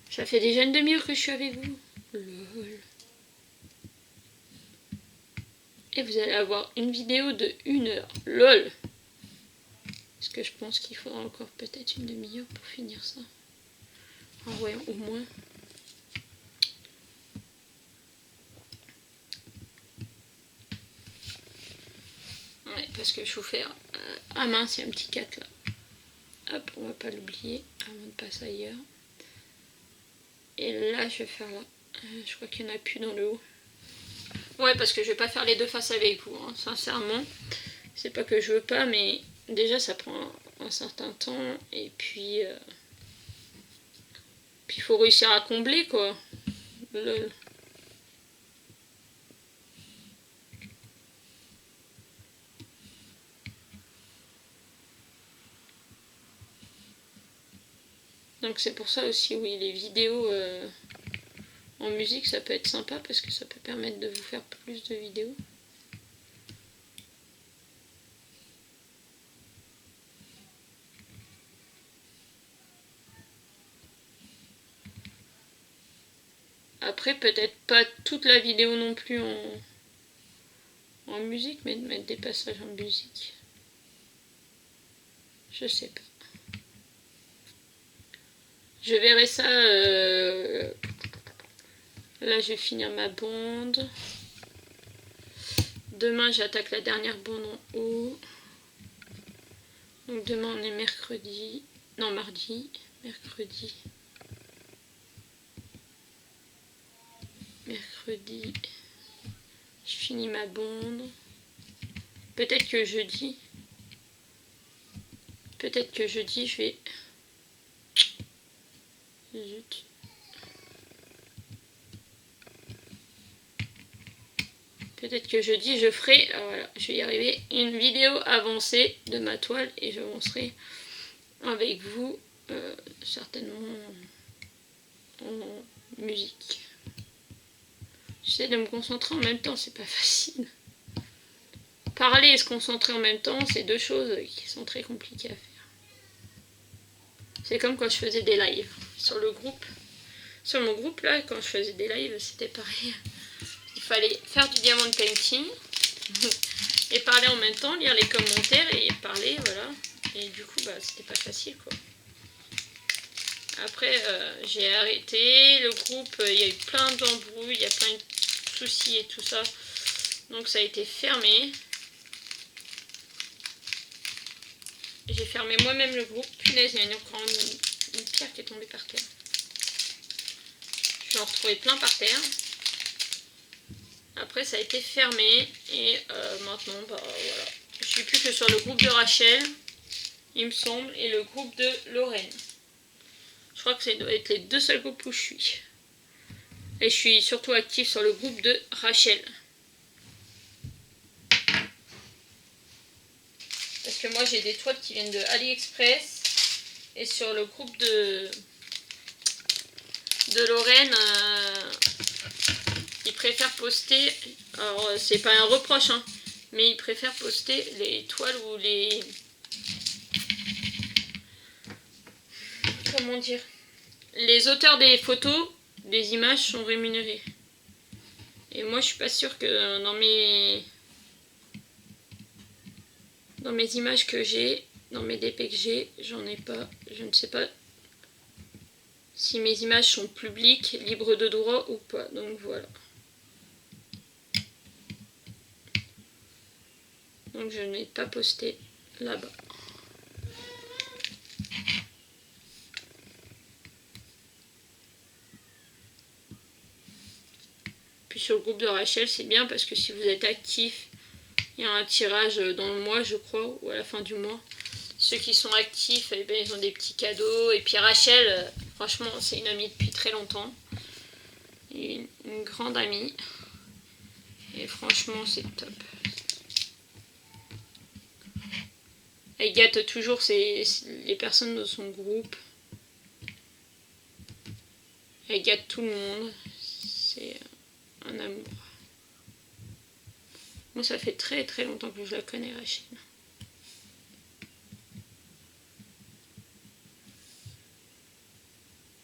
Ça fait déjà une demi-heure que je suis avec vous. Lol. Et vous allez avoir une vidéo de 1 heure. Lol. Parce que je pense qu'il faudra encore peut-être une demi-heure pour finir ça. Ah ouais, au moins. Ouais, parce que je vous fais... Ah mince, il y a un petit 4 là. Hop, on va pas l'oublier avant de passer ailleurs. Et là, je vais faire là. Je crois qu'il n'y en a plus dans le haut. Ouais, parce que je vais pas faire les deux faces avec vous, hein, sincèrement. C'est pas que je veux pas, mais déjà ça prend un certain temps. Et puis il faut réussir à combler, quoi. Lol. Donc c'est pour ça aussi, oui, les vidéos en musique, ça peut être sympa parce que ça peut permettre de vous faire plus de vidéos. Après, peut-être pas toute la vidéo non plus en musique, mais de mettre des passages en musique. Je sais pas. Je verrai ça. Là, je vais finir ma bande. Demain, j'attaque la dernière bande en haut. Donc demain, on est mercredi. Non, mardi. Mercredi. Mercredi. Je finis ma bande. Peut-être que jeudi. Peut-être que jeudi, je vais... Zut. Peut-être que jeudi, je ferai... voilà, je vais y arriver. Une vidéo avancée de ma toile. Et j'avancerai avec vous, certainement en musique. J'essaie de me concentrer en même temps, c'est pas facile. Parler et se concentrer en même temps, c'est deux choses qui sont très compliquées à faire. C'est comme quand je faisais des lives sur le groupe. Sur mon groupe là, quand je faisais des lives, c'était pareil. Il fallait faire du diamond painting et parler en même temps, lire les commentaires et parler, voilà. Et du coup, bah, c'était pas facile, quoi. Après, j'ai arrêté. Le groupe, il y a eu plein d'embrouilles, il y a plein de soucis et tout ça. Donc ça a été fermé. J'ai fermé moi-même le groupe. Punaise, il y a une pierre qui est tombée par terre. Je vais en retrouver plein par terre. Après, ça a été fermé. Et maintenant, bah voilà. Je suis plus que sur le groupe de Rachel, il me semble, et le groupe de Lorraine. Je crois que ça doit être les deux seuls groupes où je suis. Et je suis surtout active sur le groupe de Rachel. Parce que moi j'ai des toiles qui viennent de AliExpress. Et sur le groupe de Lorraine, ils préfèrent poster. Alors c'est pas un reproche, hein, mais ils préfèrent poster les toiles ou les... Comment dire? Les auteurs des photos, des images sont rémunérés. Et moi je suis pas sûre que dans mes images que j'ai, dans mes DP que j'ai, j'en ai pas. Je ne sais pas si mes images sont publiques, libres de droit ou pas. Donc voilà. Donc je n'ai pas posté là-bas. Puis sur le groupe de Rachel, c'est bien parce que si vous êtes actif, il y a un tirage dans le mois, je crois, ou à la fin du mois. Ceux qui sont actifs, eh bien, ils ont des petits cadeaux. Et puis Rachel, franchement, c'est une amie depuis très longtemps. Une grande amie. Et franchement, c'est top. Elle gâte toujours les personnes de son groupe. Elle gâte tout le monde. C'est un amour. Moi, ça fait très très longtemps que je la connais, Rachel.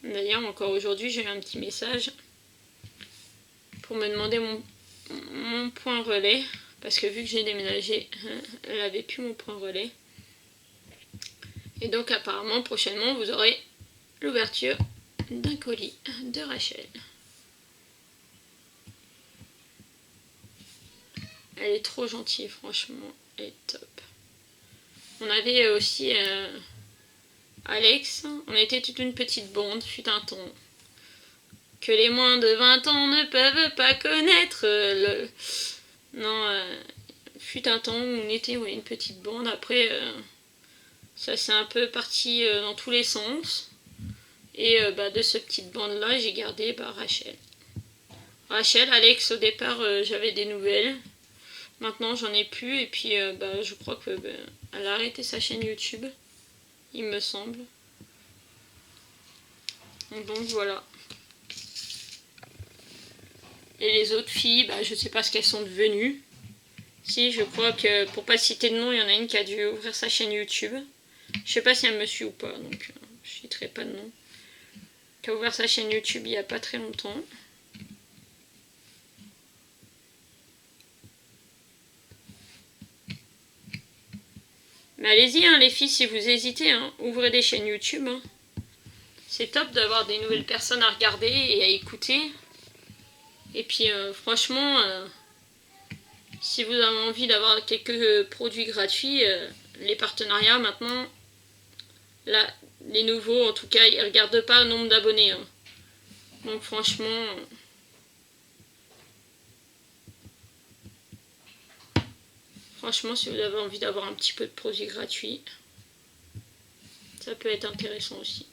D'ailleurs, encore aujourd'hui, j'ai eu un petit message pour me demander mon point relais. Parce que vu que j'ai déménagé, elle avait plus mon point relais. Et donc apparemment, prochainement, vous aurez l'ouverture d'un colis de Rachel. Elle est trop gentille, franchement. Elle est top. On avait aussi Alex. On était toute une petite bande, fut un temps. Que les moins de 20 ans ne peuvent pas connaître. Non, fut un temps où on était une petite bande. Après, ça s'est un peu parti dans tous les sens. Et de cette petite bande-là, j'ai gardé Rachel. Rachel, Alex, au départ, j'avais des nouvelles. Maintenant, j'en ai plus. Et puis, je crois que elle a arrêté sa chaîne YouTube, il me semble. Donc voilà. Et les autres filles, je sais pas ce qu'elles sont devenues. Si, je crois que, pour pas citer de nom, il y en a une qui a dû ouvrir sa chaîne YouTube. Je sais pas si elle me suit ou pas, donc je citerai pas de nom. Qui a ouvert sa chaîne YouTube il y a pas très longtemps. Mais allez-y, les filles, si vous hésitez, ouvrez des chaînes YouTube. C'est top d'avoir des nouvelles personnes à regarder et à écouter. Et puis, franchement, si vous avez envie d'avoir quelques produits gratuits, les partenariats maintenant, là, les nouveaux, en tout cas, ils ne regardent pas le nombre d'abonnés. Donc, franchement, si vous avez envie d'avoir un petit peu de produits gratuits, ça peut être intéressant aussi.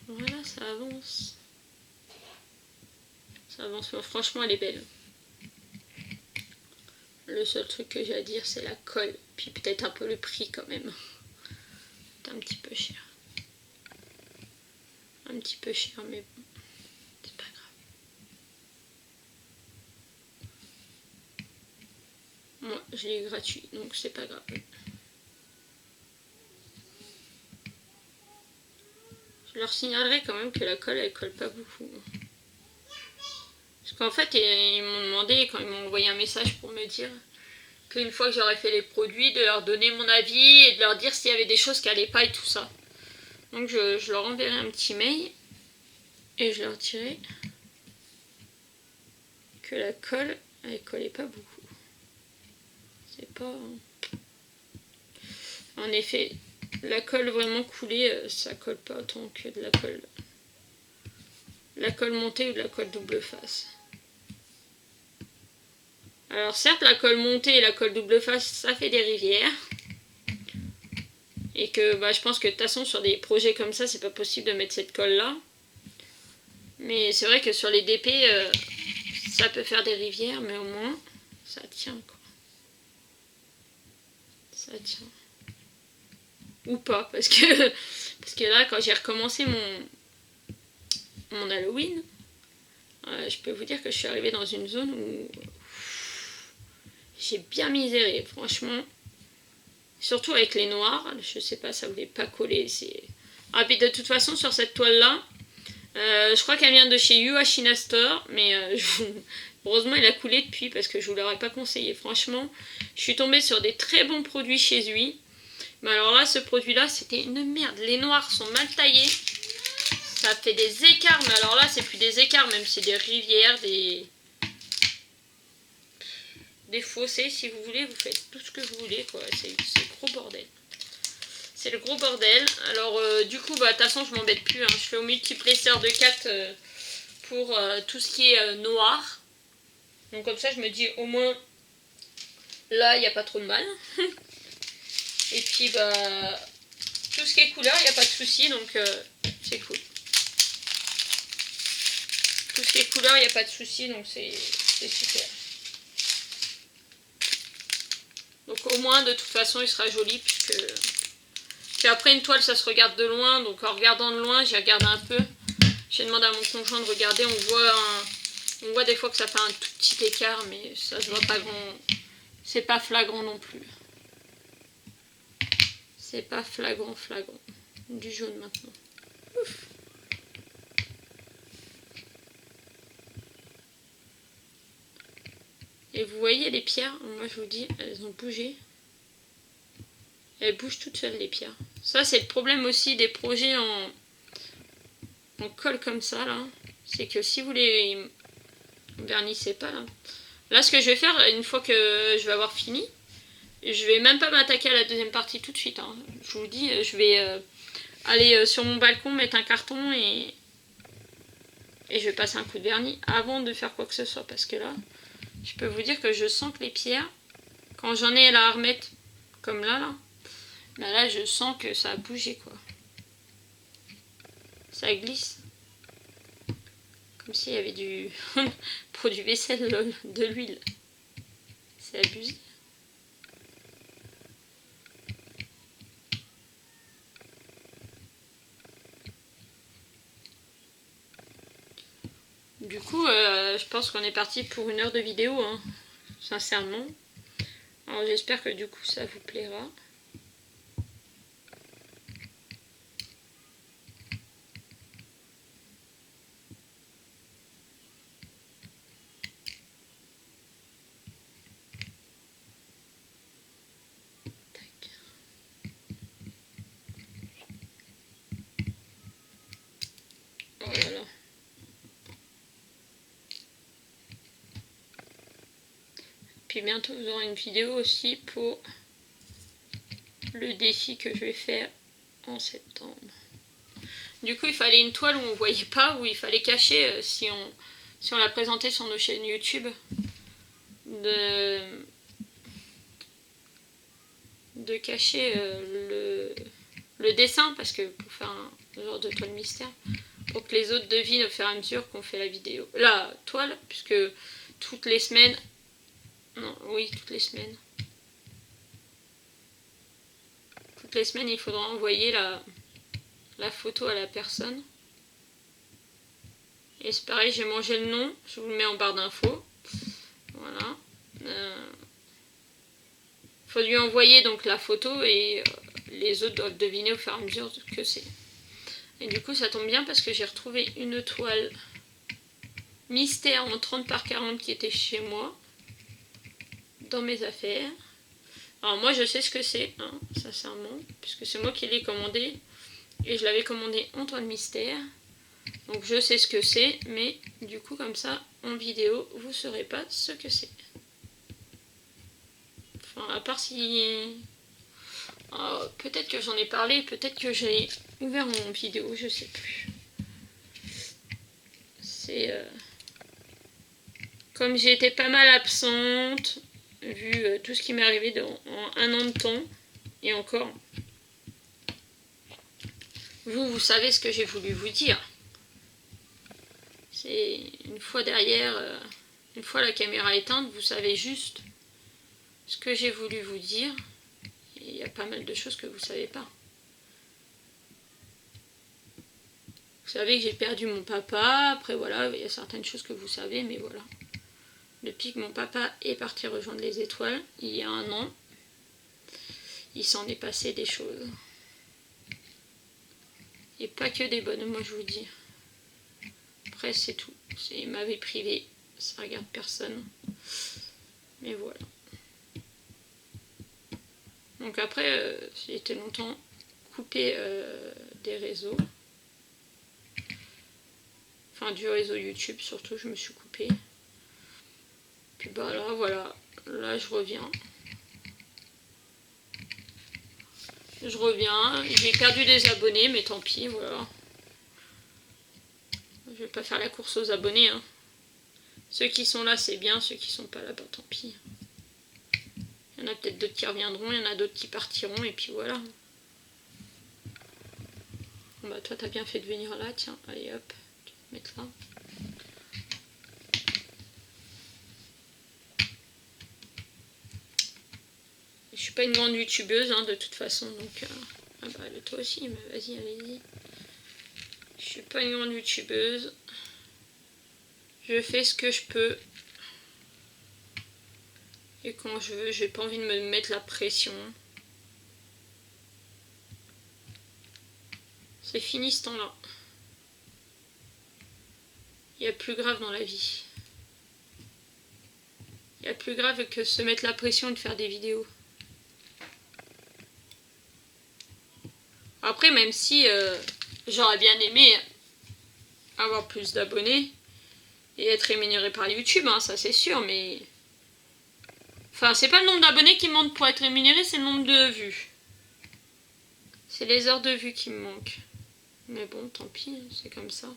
Voilà, ça avance. Ça avance, mais franchement, elle est belle. Le seul truc que j'ai à dire, c'est la colle. Puis peut-être un peu le prix quand même. C'est un petit peu cher. Un petit peu cher, mais bon, c'est pas grave. Moi, je l'ai gratuit, donc c'est pas grave. Je leur signalerai quand même que la colle, elle colle pas beaucoup. Parce qu'en fait, ils m'ont demandé, quand ils m'ont envoyé un message pour me dire qu'une fois que j'aurais fait les produits, de leur donner mon avis et de leur dire s'il y avait des choses qui allaient pas et tout ça. Donc je leur enverrai un petit mail et je leur dirai que la colle, elle collait pas beaucoup. C'est pas... En effet, la colle vraiment coulée, ça colle pas autant que de la colle montée ou de la colle double face. Alors certes, la colle montée et la colle double face, ça fait des rivières. Et que je pense que de toute façon, sur des projets comme ça, c'est pas possible de mettre cette colle-là. Mais c'est vrai que sur les DP, ça peut faire des rivières, mais au moins, ça tient, quoi. Ça tient. Ou pas, parce que là, quand j'ai recommencé mon Halloween, je peux vous dire que je suis arrivée dans une zone où j'ai bien miséré, franchement. Surtout avec les noirs, je sais pas, ça voulait pas coller. Ah, puis de toute façon, sur cette toile-là, je crois qu'elle vient de chez Yuashina Store, mais heureusement, il a coulé depuis parce que je vous l'aurais pas conseillé. Franchement, je suis tombée sur des très bons produits chez lui. Mais alors là, ce produit-là, c'était une merde. Les noirs sont mal taillés. Ça fait des écarts, mais alors là, c'est plus des écarts, même c'est des rivières, des fossés. Si vous voulez, vous faites tout ce que vous voulez, quoi. C'est le gros bordel. C'est le gros bordel. Alors, du coup, de toute façon, je m'embête plus. Je fais au multiplesseur de 4 pour tout ce qui est noir. Donc, comme ça, je me dis, au moins, là, il n'y a pas trop de mal. Et puis, tout ce qui est couleur, il n'y a pas de souci. Donc, c'est cool. Tout ce qui est couleur, il n'y a pas de souci, donc c'est super. Donc au moins, de toute façon, il sera joli, puisque... Puis après, une toile, ça se regarde de loin, donc en regardant de loin, j'ai regardé un peu. J'ai demandé à mon conjoint de regarder, on voit des fois que ça fait un tout petit écart, mais ça se voit pas grand. C'est pas flagrant non plus. C'est pas flagrant. Du jaune maintenant. Ouf. Et vous voyez les pierres, moi je vous dis, elles ont bougé. Elles bougent toutes seules les pierres. Ça c'est le problème aussi des projets en colle comme ça là. C'est que si vous les vernissez pas là. Là ce que je vais faire, une fois que je vais avoir fini, je vais même pas m'attaquer à la deuxième partie tout de suite. Hein. Je vous dis, je vais aller sur mon balcon, mettre un carton et je vais passer un coup de vernis avant de faire quoi que ce soit. Parce que là, je peux vous dire que je sens que les pierres, quand j'en ai à remettre comme là, ben là je sens que ça a bougé quoi. Ça glisse. Comme s'il y avait du produit vaisselle, de l'huile. C'est abusé. Du coup, je pense qu'on est parti pour 1 heure de vidéo, hein, sincèrement. Alors j'espère que du coup ça vous plaira. Tac. Oh là là. Puis bientôt vous aurez une vidéo aussi pour le défi que je vais faire en septembre. Du coup il fallait une toile où on ne voyait pas, où il fallait cacher si on la présentait sur nos chaînes YouTube. De cacher le dessin, parce que pour faire un genre de toile mystère, pour que les autres devinent au fur et à mesure qu'on fait la toile, puisque toutes les semaines, toutes les semaines, il faudra envoyer la photo à la personne. Et c'est pareil, j'ai mangé le nom, je vous le mets en barre d'infos. Voilà. Faut lui envoyer donc la photo et les autres doivent deviner au fur et à mesure que c'est. Et du coup ça tombe bien parce que j'ai retrouvé une toile mystère en 30 par 40 qui était chez moi, dans mes affaires. Alors moi je sais ce que c'est, hein, sincèrement, puisque c'est moi qui l'ai commandé. Et je l'avais commandé en toile mystère. Donc je sais ce que c'est, mais du coup comme ça, en vidéo, vous ne saurez pas ce que c'est. Enfin, à part si... peut-être que j'en ai parlé, peut-être que j'ai ouvert en vidéo, je sais plus. C'est... Comme j'ai été pas mal absente, vu tout ce qui m'est arrivé en 1 an de temps, et encore, vous savez ce que j'ai voulu vous dire. C'est une fois derrière, une fois la caméra éteinte, vous savez juste ce que j'ai voulu vous dire. Et il y a pas mal de choses que vous savez pas. Vous savez que j'ai perdu mon papa, après voilà, il y a certaines choses que vous savez, mais voilà. Depuis que mon papa est parti rejoindre les étoiles, il y a 1 an, il s'en est passé des choses. Et pas que des bonnes, moi je vous dis. Après c'est tout, c'est ma vie privée, ça regarde personne. Mais voilà. Donc après, j'ai été longtemps coupée des réseaux. Enfin du réseau YouTube surtout, je me suis coupée. Puis bah là voilà, là je reviens. J'ai perdu des abonnés, mais tant pis, voilà. Je vais pas faire la course aux abonnés, hein. Ceux qui sont là, c'est bien, ceux qui sont pas là, bah tant pis. Il y en a peut-être d'autres qui reviendront, il y en a d'autres qui partiront, et puis voilà. Bon, bah toi t'as bien fait de venir là, tiens, allez hop, tu vas te mettre là. Je suis pas une grande youtubeuse hein, de toute façon, donc ah bah toi aussi, mais vas-y, allez-y. Je suis pas une grande youtubeuse. Je fais ce que je peux. Et quand je veux, j'ai pas envie de me mettre la pression. C'est fini ce temps-là. Il y a plus grave dans la vie. Il y a plus grave que se mettre la pression de faire des vidéos. Après, même si j'aurais bien aimé avoir plus d'abonnés et être rémunéré par YouTube, hein, ça c'est sûr, mais... Enfin, c'est pas le nombre d'abonnés qui me manque pour être rémunéré, c'est le nombre de vues. C'est les heures de vues qui me manquent. Mais bon, tant pis, c'est comme ça.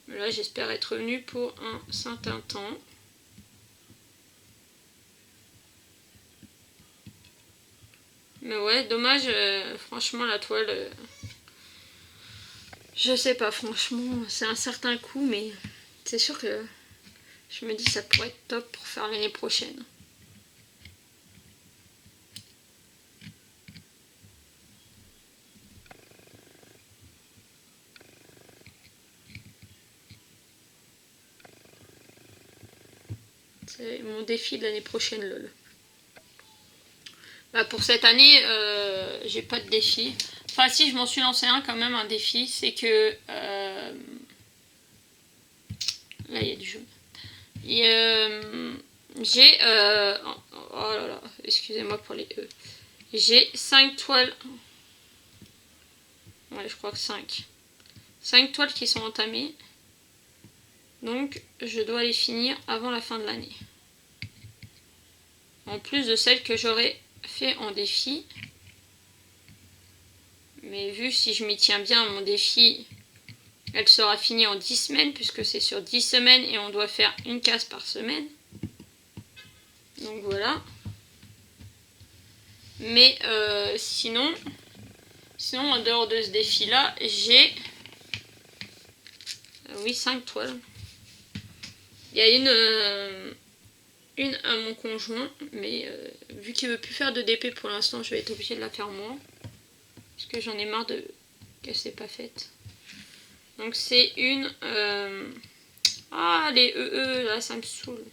Mais là, j'espère être revenu pour un certain temps. Mais ouais, dommage, franchement, la toile... je sais pas, franchement, c'est un certain coup, mais c'est sûr que je me dis ça pourrait être top pour faire l'année prochaine. C'est mon défi de l'année prochaine, lol. Bah pour cette année, j'ai pas de défi. Enfin si, je m'en suis lancé un quand même, un défi, c'est que... là, il y a du jaune. J'ai... oh là là, excusez-moi pour les E. J'ai 5 toiles. Ouais, je crois que 5. 5 toiles qui sont entamées. Donc, je dois les finir avant la fin de l'année. En plus de celles que j'aurais fait en défi. Mais vu si je m'y tiens bien à mon défi, elle sera finie en 10 semaines, puisque c'est sur 10 semaines et on doit faire une case par semaine. Donc voilà. Mais sinon, en dehors de ce défi-là, j'ai... oui, 5 toiles. Il y a une à mon conjoint, mais vu qu'il veut plus faire de DP pour l'instant, je vais être obligée de la faire moi. Parce que j'en ai marre qu'elle s'est pas faite. Donc c'est une... ah, les là, ça me saoule.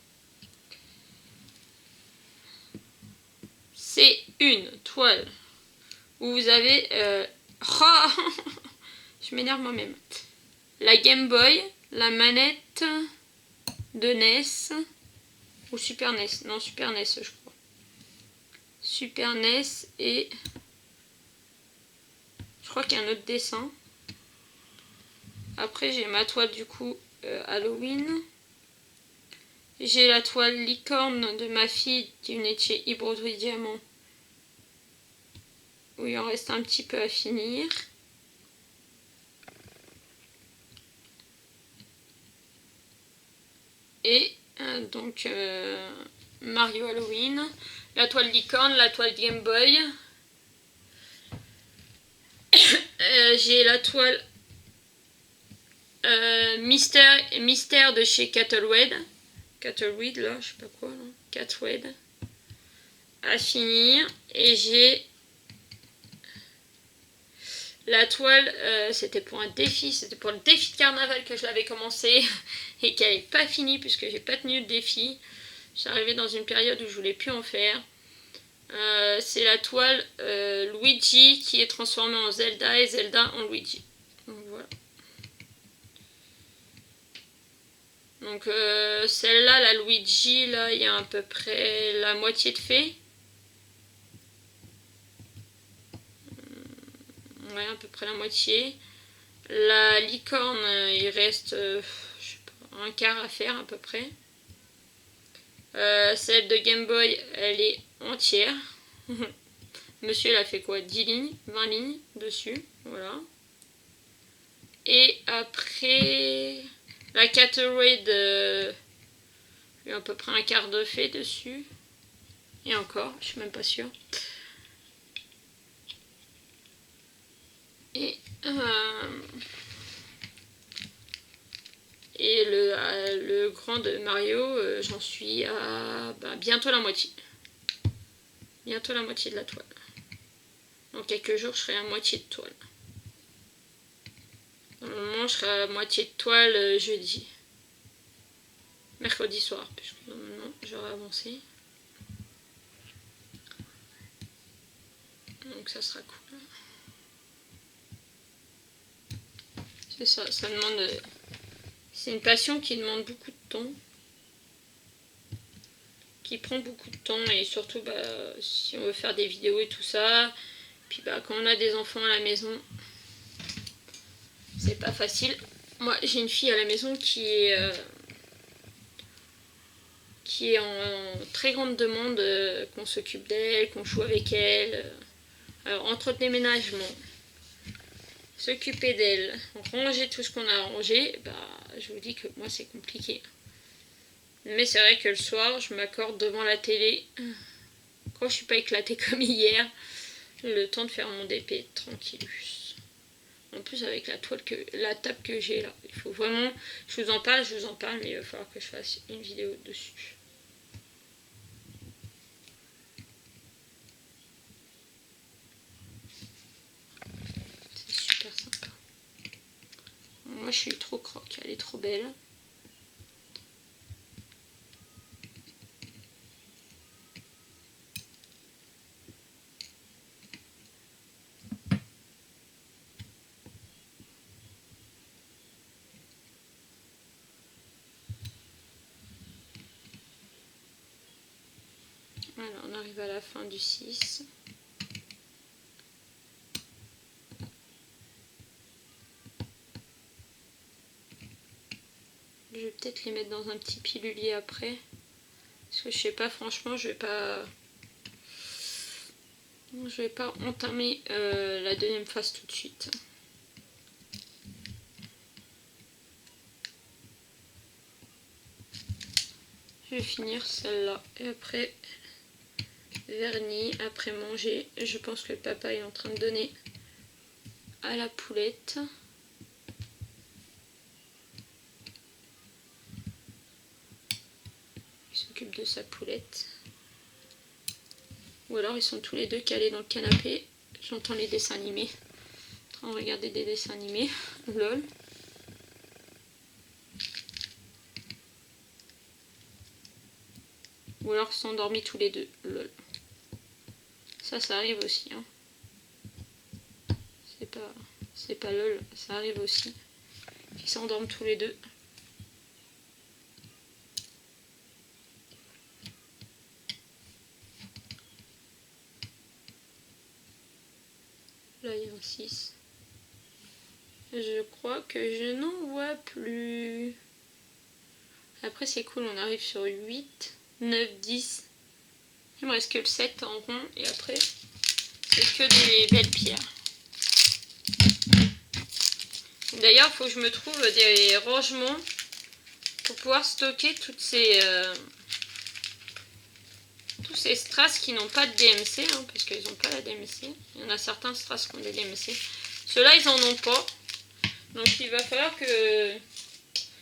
C'est une toile où vous avez... oh je m'énerve moi-même. La Game Boy, la manette de NES, ou Super NES, non Super NES je crois. Super NES et... je crois qu'il y a un autre dessin. Après j'ai ma toile du coup Halloween. J'ai la toile licorne de ma fille qui venait de chez Ibroderie Diamant. Où il en reste un petit peu à finir. Et donc Mario Halloween. La toile licorne, la toile Game Boy. J'ai la toile Mystère de chez Cattlewed. Cattlewed là, je sais pas quoi là. Cattlewed. À finir. Et j'ai la toile, c'était pour un défi, c'était pour le défi de carnaval que je l'avais commencé et qui n'avait pas fini puisque j'ai pas tenu le défi. J'arrivais dans une période où je voulais plus en faire. C'est la toile Luigi qui est transformée en Zelda et Zelda en Luigi. Donc voilà. Donc celle-là, la Luigi, là, il y a à peu près la moitié de fait. Ouais, à peu près la moitié. La licorne, il reste je sais pas, un quart à faire à peu près. Celle de Game Boy, elle est entière. Monsieur, il a fait quoi, 10 lignes, 20 lignes dessus. Voilà. Et après, la Cattlewed, J'ai à peu près un quart de fait dessus. Et encore, je suis même pas sûre. Et le grand de Mario, j'en suis à bientôt la moitié. Bientôt la moitié de la toile. Dans quelques jours, je serai à moitié de toile. Normalement, je serai à moitié de toile jeudi. Mercredi soir, puisque normalement, j'aurai avancé. Donc ça sera cool. C'est ça, ça demande... C'est une passion qui demande beaucoup de temps. Qui prend beaucoup de temps et surtout si on veut faire des vidéos et tout ça. Puis quand on a des enfants à la maison, c'est pas facile. Moi j'ai une fille à la maison qui est en très grande demande qu'on s'occupe d'elle, qu'on joue avec elle. Alors entretenir ménagement, s'occuper d'elle, ranger tout ce qu'on a rangé, je vous dis que moi c'est compliqué. Mais c'est vrai que le soir, je m'accorde devant la télé, quand je suis pas éclatée comme hier, le temps de faire mon DP tranquillus. En plus avec la table que j'ai là, il faut vraiment, je vous en parle, mais il va falloir que je fasse une vidéo dessus. C'est super sympa. Moi je suis trop croque, elle est trop belle. Voilà, on arrive à la fin du 6. Je vais peut-être les mettre dans un petit pilulier après. Parce que je sais pas, franchement, je vais pas entamer la deuxième phase tout de suite. Je vais finir celle-là. Et après, vernis, après manger. Je pense que le papa est en train de donner à la poulette. Il s'occupe de sa poulette. Ou alors ils sont tous les deux calés dans le canapé. J'entends les dessins animés. En train de regarder des dessins animés. Lol. Ou alors ils sont endormis tous les deux. Lol. Ça arrive aussi. Hein. C'est pas lol, ça arrive aussi. Ils s'endorment tous les deux. Là il y a un 6. Je crois que je n'en vois plus. Après c'est cool, on arrive sur 8, 9, 10. Il me reste que le 7 en rond et après c'est que des belles pierres. D'ailleurs il faut que je me trouve des rangements pour pouvoir stocker tous ces strass qui n'ont pas de DMC, hein, parce qu'ils n'ont pas la DMC. Il y en a certains strass qui ont des DMC. Ceux-là ils en ont pas. Donc il va falloir que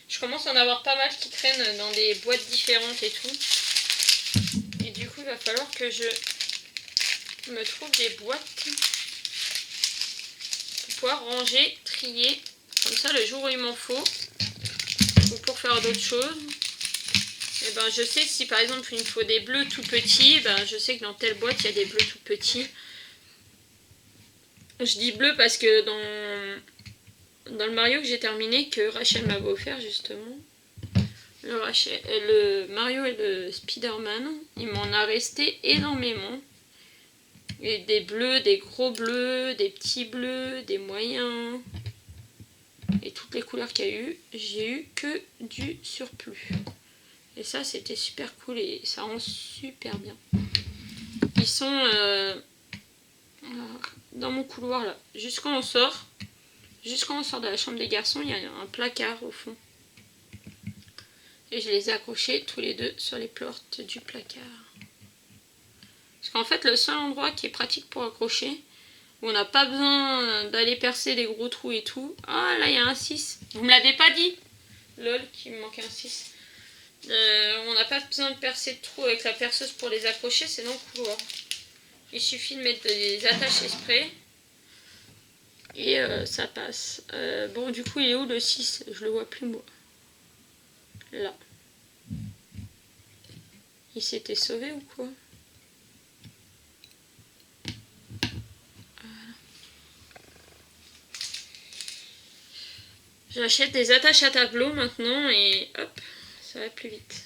je commence à en avoir pas mal qui traînent dans des boîtes différentes et tout. Et du coup il va falloir que je me trouve des boîtes pour pouvoir ranger, trier. Comme ça le jour où il m'en faut, ou pour faire d'autres choses, et je sais si par exemple il me faut des bleus tout petits, je sais que dans telle boîte il y a des bleus tout petits. Je dis bleu parce que dans le Mario que j'ai terminé, que Rachel m'avait offert justement, le Mario et le Spider-Man, il m'en a resté énormément. Et des bleus, des gros bleus, des petits bleus, des moyens. Et toutes les couleurs qu'il y a eu, j'ai eu que du surplus. Et ça c'était super cool et ça rend super bien. Ils sont dans mon couloir là. Jusqu'à on sort de la chambre des garçons, il y a un placard au fond. Et je les ai accrochés tous les deux sur les portes du placard. Parce qu'en fait, le seul endroit qui est pratique pour accrocher, où on n'a pas besoin d'aller percer des gros trous et tout. Ah, là, il y a un 6. Vous me l'avez pas dit. Lol, qu'il me manque un 6. On n'a pas besoin de percer de trous avec la perceuse pour les accrocher, c'est dans le couloir. Il suffit de mettre des attaches spray. Et ça passe. Bon, du coup, il est où le 6? Je le vois plus, moi. Là. Il s'était sauvé ou quoi? J'achète des attaches à tableau maintenant et hop, ça va plus vite.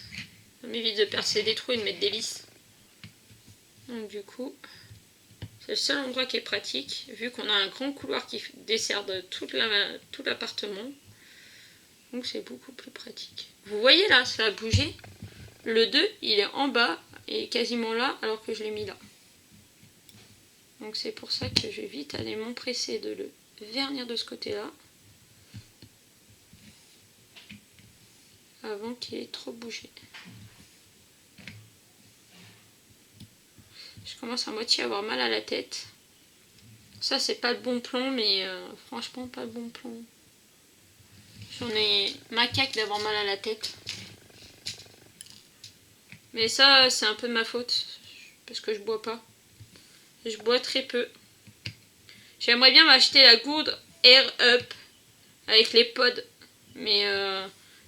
Ça m'évite de percer des trous et de mettre des vis. Donc du coup, c'est le seul endroit qui est pratique, vu qu'on a un grand couloir qui dessert de tout l'appartement. Donc c'est beaucoup plus pratique. Vous voyez là, ça a bougé. Le 2, il est en bas et quasiment là, alors que je l'ai mis là. Donc c'est pour ça que je vais vite aller m'empresser de le vernir de ce côté-là. Avant qu'il ait trop bougé. Je commence à moitié à avoir mal à la tête. Ça c'est pas le bon plan, mais franchement pas le bon plan. J'en ai macaque d'avoir mal à la tête. Mais ça c'est un peu de ma faute. Parce que je bois pas. Je bois très peu. J'aimerais bien m'acheter la gourde Air Up avec les pods. Mais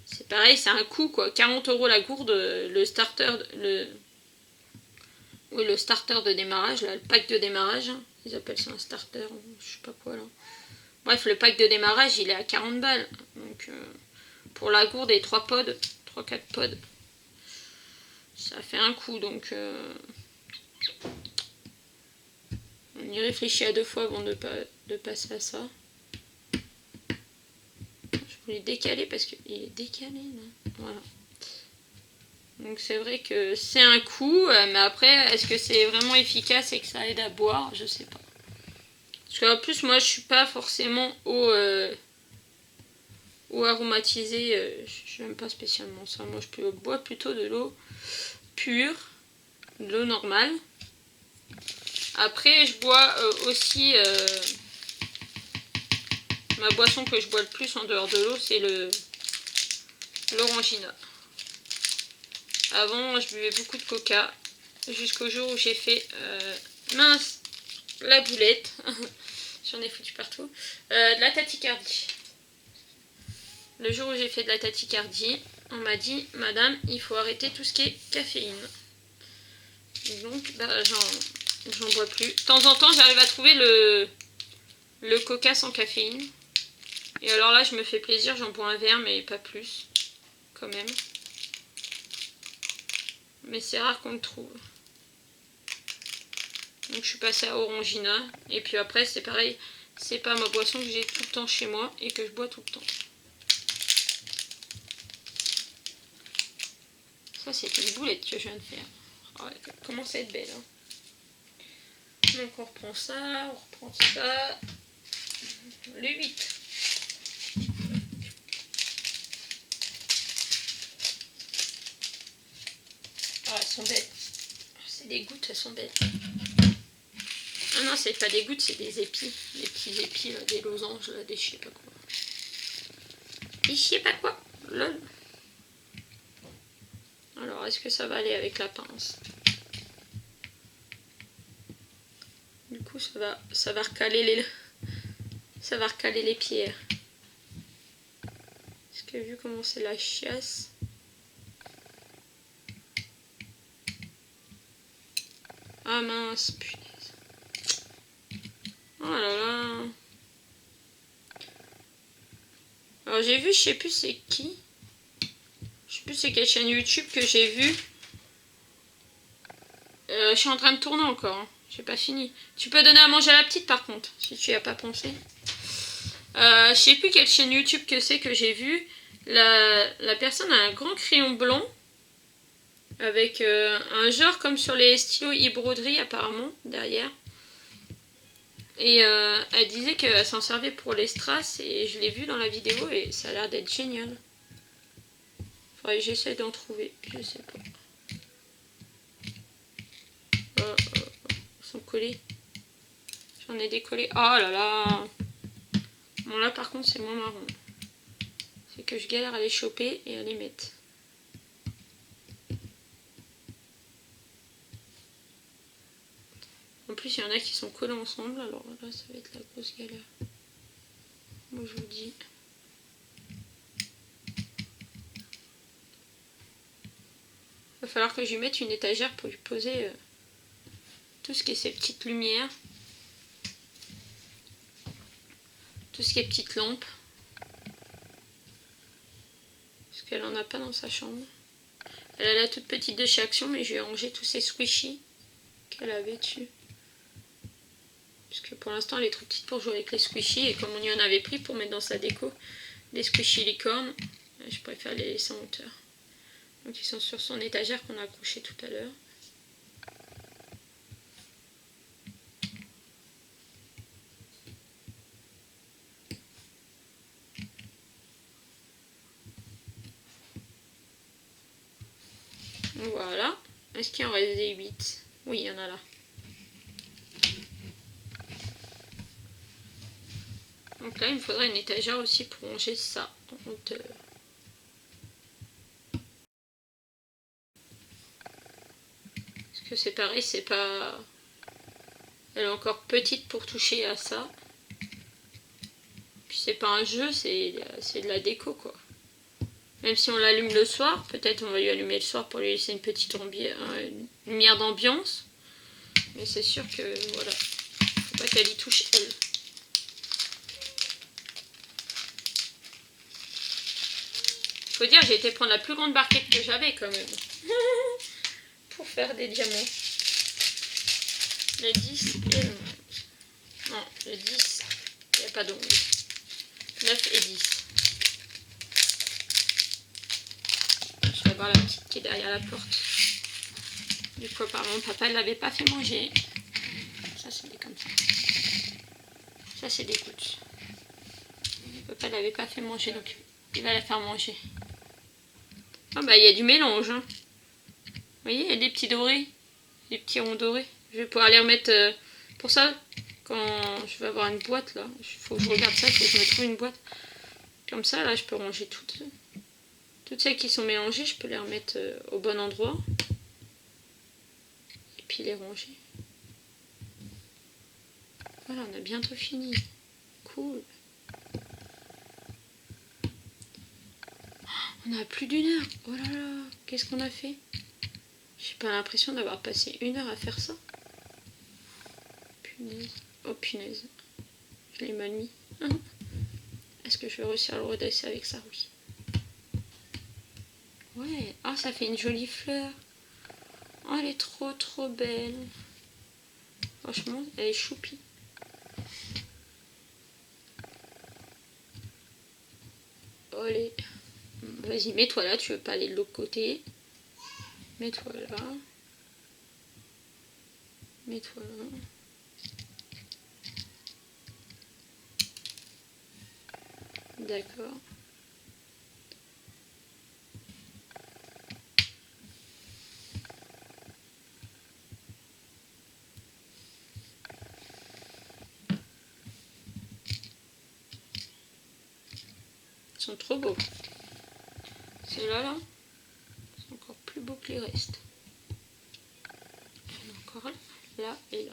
c'est pareil, c'est un coût quoi. 40 € la gourde, le starter, le starter de démarrage, là, le pack de démarrage. Hein. Ils appellent ça un starter, je sais pas quoi là. Bref, le pack de démarrage, il est à 40 balles. Donc pour la gourde et 3 pods, 3-4 pods, ça fait un coût. Donc on y réfléchit à 2 fois avant de passer à ça. Je voulais décaler parce qu'il est décalé là. Voilà. Donc c'est vrai que c'est un coup, mais après, est-ce que c'est vraiment efficace et que ça aide à boire? Je sais pas. Parce qu'en plus, moi, je suis pas forcément eau aromatisée. J'aime pas spécialement ça. Moi, je bois plutôt de l'eau pure, de l'eau normale. Après, je bois aussi... ma boisson que je bois le plus en dehors de l'eau, c'est l'orangina. Avant, je buvais beaucoup de coca, jusqu'au jour où j'ai fait, mince, la boulette, j'en ai foutu partout, de la tachycardie. Le jour où j'ai fait de la tachycardie, on m'a dit, madame, il faut arrêter tout ce qui est caféine. Et donc, bah, j'en bois plus. De temps en temps, j'arrive à trouver le coca sans caféine. Et alors là, je me fais plaisir, j'en bois un verre, mais pas plus, quand même. Mais c'est rare qu'on le trouve. Donc je suis passée à Orangina. Et puis après c'est pareil. C'est pas ma boisson que j'ai tout le temps chez moi et que je bois tout le temps. Ça c'est une boulette que je viens de faire. Oh, elle commence à être belle. Hein. Donc on reprend ça. Le 8. Ah, elles sont belles. C'est des gouttes, elles sont belles. Ah non, c'est pas des gouttes, c'est des épis. Des petits épis, là, des losanges, là, des je sais pas quoi. Des je sais pas quoi. Lol. Alors, est-ce que ça va aller avec la pince? Du coup, ça va recaler les pierres. Parce que vu comment c'est la chiasse... Ah mince, punaise. Oh là là. Alors j'ai vu, je sais plus c'est qui. Je sais plus c'est quelle chaîne YouTube que j'ai vu. Je suis en train de tourner encore. Hein. J'ai pas fini. Tu peux donner à manger à la petite par contre, si tu y as pas pensé. Je sais plus quelle chaîne YouTube que c'est que j'ai vu. La personne a un grand crayon blanc. Avec un genre comme sur les stylos e-broderie apparemment, derrière. Et elle disait qu'elle s'en servait pour les strass et je l'ai vu dans la vidéo et ça a l'air d'être génial. Ouais, j'essaie d'en trouver, je sais pas. Ils sont collés. J'en ai décollé. Oh là là. Bon là par contre c'est moins marrant. C'est que je galère à les choper et à les mettre. En plus il y en a qui sont collés ensemble, alors là ça va être la grosse galère. Moi je vous dis. Il va falloir que je lui mette une étagère pour lui poser tout ce qui est ces petites lumières. Tout ce qui est petites lampes. Parce qu'elle en a pas dans sa chambre. Elle a la toute petite de chez Action, mais je vais ranger tous ces squishies qu'elle avait dessus. Parce que pour l'instant elle est trop petite pour jouer avec les squishies. Et comme on y en avait pris pour mettre dans sa déco des squishies licornes, je préfère les laisser en hauteur. Donc ils sont sur son étagère qu'on a accroché tout à l'heure. Voilà. Est-ce qu'il en reste des 8? Oui, il y en a là. Donc là, il me faudrait une étagère aussi pour ranger ça en hauteur. Parce que c'est pareil, c'est pas... Elle est encore petite pour toucher à ça. Puis c'est pas un jeu, c'est de la déco quoi. Même si on l'allume le soir, peut-être on va lui allumer le soir pour lui laisser une petite lumière d'ambiance. Mais c'est sûr que voilà, faut pas qu'elle y touche elle. Faut dire, j'ai été prendre la plus grande barquette que j'avais quand même. Pour faire des diamants. Le 10 et le 11. Non, le 10, il n'y a pas de 11. 9 et 10. Je vais voir la petite qui est derrière la porte. Du coup, apparemment, papa ne l'avait pas fait manger. Ça, c'est des comme ça. Ça, c'est des gouttes. Papa ne l'avait pas fait manger, donc il va la faire manger. Ah bah, il y a du mélange. Hein. Vous voyez, il y a des petits dorés. Des petits ronds dorés. Je vais pouvoir les remettre... pour ça, quand je vais avoir une boîte, là, il faut que je regarde ça, il faut que je me trouve une boîte. Comme ça, là, je peux ranger toutes celles qui sont mélangées, je peux les remettre au bon endroit. Et puis les ranger. Voilà, on a bientôt fini. Cool. On a plus d'une heure. Oh là là, qu'est-ce qu'on a fait? J'ai pas l'impression d'avoir passé 1 heure à faire ça. Punaise. Oh punaise. Je l'ai mal mis. Est-ce que je vais réussir à le redresser avec ça? Oui. Ouais. Ah, ça fait une jolie fleur. Oh, elle est trop trop belle. Franchement, elle est choupie. Allez. Vas-y, mets-toi là. Tu veux pas aller de l'autre côté? Mets-toi là. Mets-toi là. D'accord. Ils sont trop beaux. Ceux-là, là, sont encore plus beaux que les restes. Il y en a encore là et là.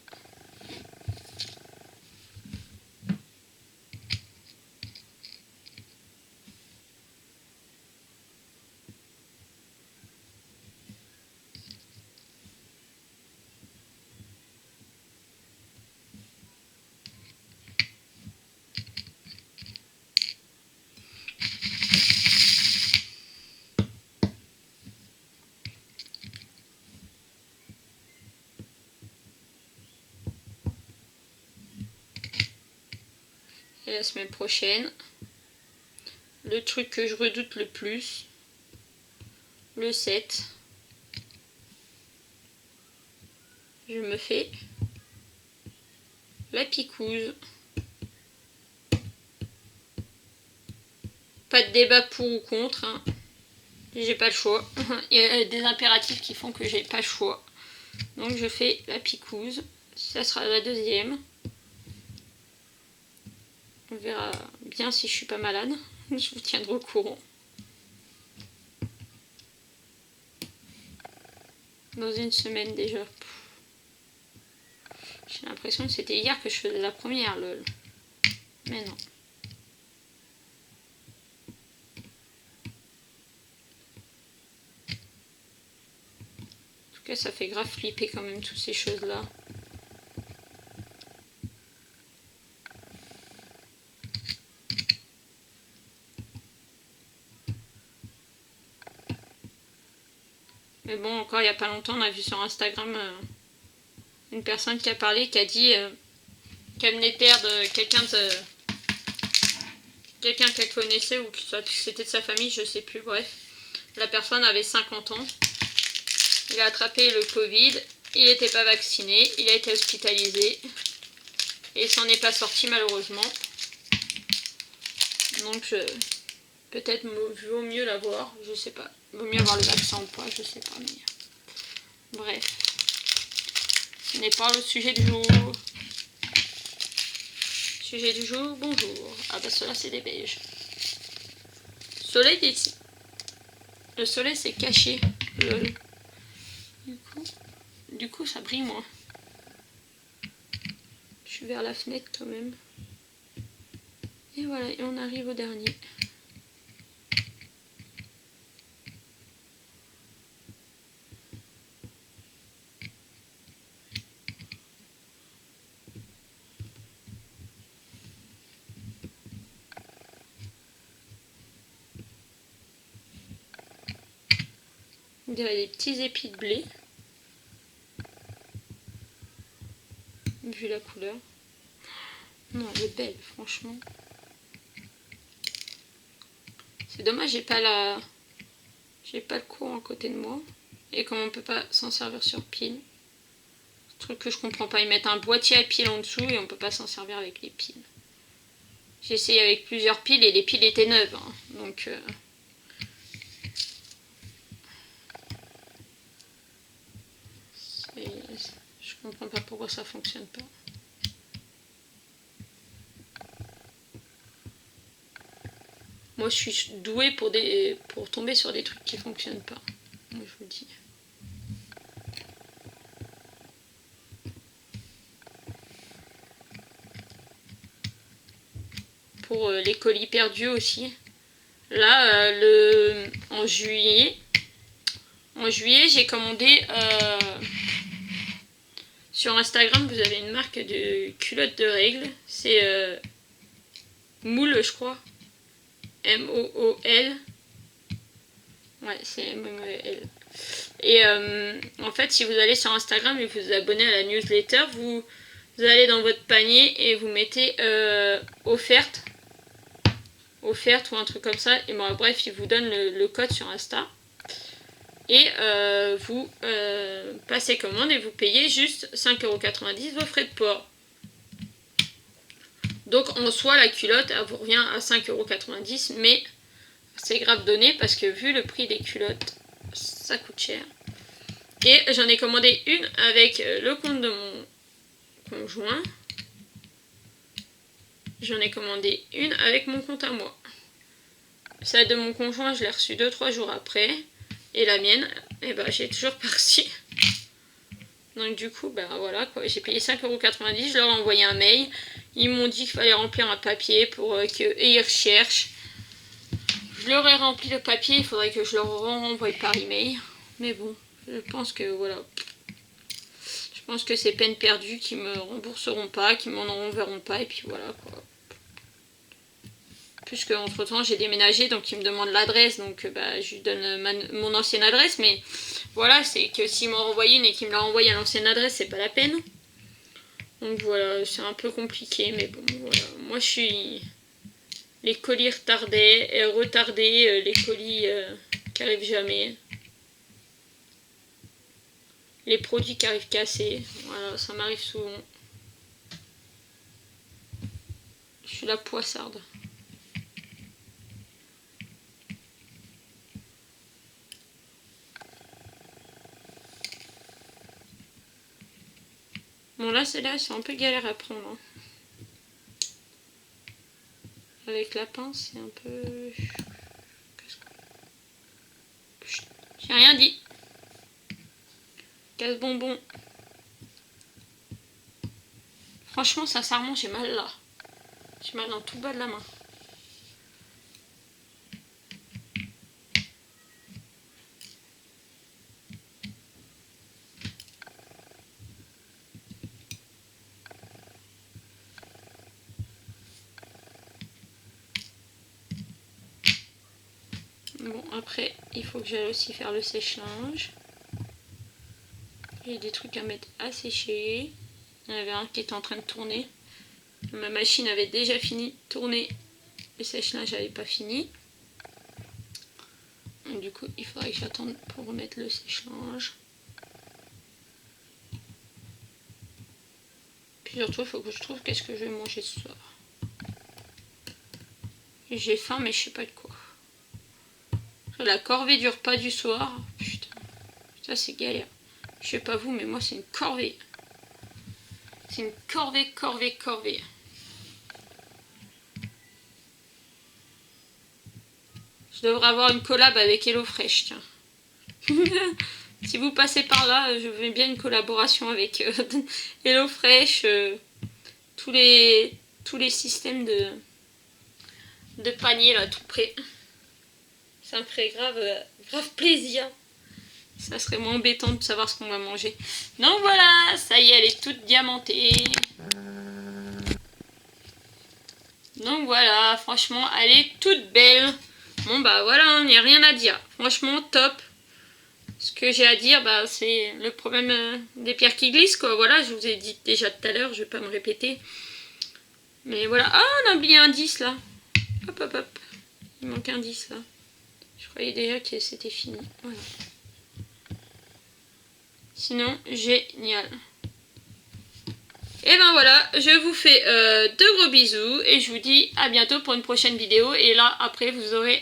Et la semaine prochaine, le truc que je redoute le plus, le 7, je me fais la picouse. Pas de débat pour ou contre. Hein. J'ai pas le choix. Il y a des impératifs qui font que j'ai pas le choix. Donc je fais la picouse. Ça sera la deuxième. On verra bien si je suis pas malade. Je vous tiendrai au courant. Dans une semaine déjà. J'ai l'impression que c'était hier que je faisais la première, lol. Mais non. En tout cas, ça fait grave flipper quand même, toutes ces choses-là. Mais bon, encore il n'y a pas longtemps, on a vu sur Instagram une personne qui a parlé, qui a dit qu'elle venait de perdre quelqu'un qu'elle connaissait ou que c'était de sa famille, je sais plus, bref. La personne avait 50 ans. Il a attrapé le Covid, il n'était pas vacciné, il a été hospitalisé et il s'en est pas sorti malheureusement. Donc peut-être vaut mieux l'avoir, je sais pas. Vaut mieux avoir le vaccin ou pas, je sais pas. Mais bref, ce n'est pas le sujet du jour. Sujet du jour, bonjour. Ah bah ceux-là c'est des beiges. Soleil ici. Le soleil s'est caché. Lol. Du coup ça brille moins. Je suis vers la fenêtre quand même. Et voilà, et on arrive au dernier. On dirait des petits épis de blé. Vu la couleur. Non, elle est belle, franchement. C'est dommage, j'ai pas le courant à côté de moi. Et comme on peut pas s'en servir sur pile. Truc que je comprends pas. Ils mettent un boîtier à piles en dessous et on peut pas s'en servir avec les piles. J'ai essayé avec plusieurs piles et les piles étaient neuves. Hein. Donc... je comprends pas pourquoi ça fonctionne pas. Moi je suis douée pour tomber sur des trucs qui fonctionnent pas. Moi je vous le dis. Pour les colis perdus aussi. Là, en juillet, j'ai commandé sur Instagram, vous avez une marque de culottes de règles. C'est Moule, je crois. M-O-O-L. Ouais, c'est M-O-O-L. Et en fait, si vous allez sur Instagram et vous abonnez à la newsletter, vous allez dans votre panier et vous mettez offerte ou un truc comme ça. Et bon, bref, il vous donne le code sur Insta. Et vous passez commande et vous payez juste 5,90€ vos frais de port. Donc en soi, la culotte, elle vous revient à 5,90€, mais c'est grave donné parce que vu le prix des culottes, ça coûte cher. Et j'en ai commandé une avec le compte de mon conjoint. J'en ai commandé une avec mon compte à moi. Celle de mon conjoint, je l'ai reçue 2-3 jours après. Et la mienne, eh ben, j'ai toujours pas reçu. Donc du coup, ben voilà quoi, j'ai payé 5,90€, je leur ai envoyé un mail. Ils m'ont dit qu'il fallait remplir un papier pour qu'ils recherchent. Je leur ai rempli le papier, il faudrait que je leur renvoie par email. Mais bon, je pense que voilà. Je pense que c'est peine perdue, qu'ils me rembourseront pas, qu'ils m'en renverront pas, et puis voilà quoi. Puisque entre temps j'ai déménagé, donc ils me demandent l'adresse, donc bah, je lui donne mon ancienne adresse, mais voilà, c'est que s'ils m'ont renvoyé une et qu'ils me la renvoient à l'ancienne adresse, c'est pas la peine. Donc voilà, c'est un peu compliqué, mais bon, voilà. Moi je suis les colis retardés, les colis qui arrivent jamais, les produits qui arrivent cassés, voilà, ça m'arrive souvent. Je suis la poissarde. Bon là celle-là c'est un peu galère à prendre. Hein. Avec la pince c'est un peu... J'ai rien dit. Casse-bonbon. Franchement sincèrement j'ai mal là. J'ai mal dans tout le bas de la main. Bon, après, il faut que j'aille aussi faire le sèche-linge. J'ai des trucs à mettre à sécher. Il y en avait un qui était en train de tourner. Ma machine avait déjà fini de tourner. Le sèche-linge n'avait pas fini. Donc, du coup, il faudrait que j'attende pour remettre le sèche-linge. Puis surtout, il faut que je trouve qu'est-ce que je vais manger ce soir. J'ai faim, mais je sais pas de quoi. La corvée du repas du soir. Putain, ça c'est galère. Je sais pas vous, mais moi c'est une corvée. C'est une corvée. Je devrais avoir une collab avec HelloFresh, tiens. Si vous passez par là, je veux bien une collaboration avec HelloFresh, tous les systèmes de panier là tout près. Ça me ferait grave plaisir. Ça serait moins embêtant de savoir ce qu'on va manger. Donc voilà, ça y est, elle est toute diamantée. Donc voilà, franchement, elle est toute belle. Bon bah voilà, il n'y a rien à dire. Franchement, top. Ce que j'ai à dire, bah, c'est le problème des pierres qui glissent, quoi. Voilà, je vous ai dit déjà tout à l'heure, je vais pas me répéter. Mais voilà. Ah, on a oublié un 10 là. Hop. Il manque un 10 là. Je croyais déjà que c'était fini. Voilà. Sinon, génial. Et ben voilà, je vous fais de gros bisous et je vous dis à bientôt pour une prochaine vidéo. Et là, après, vous aurez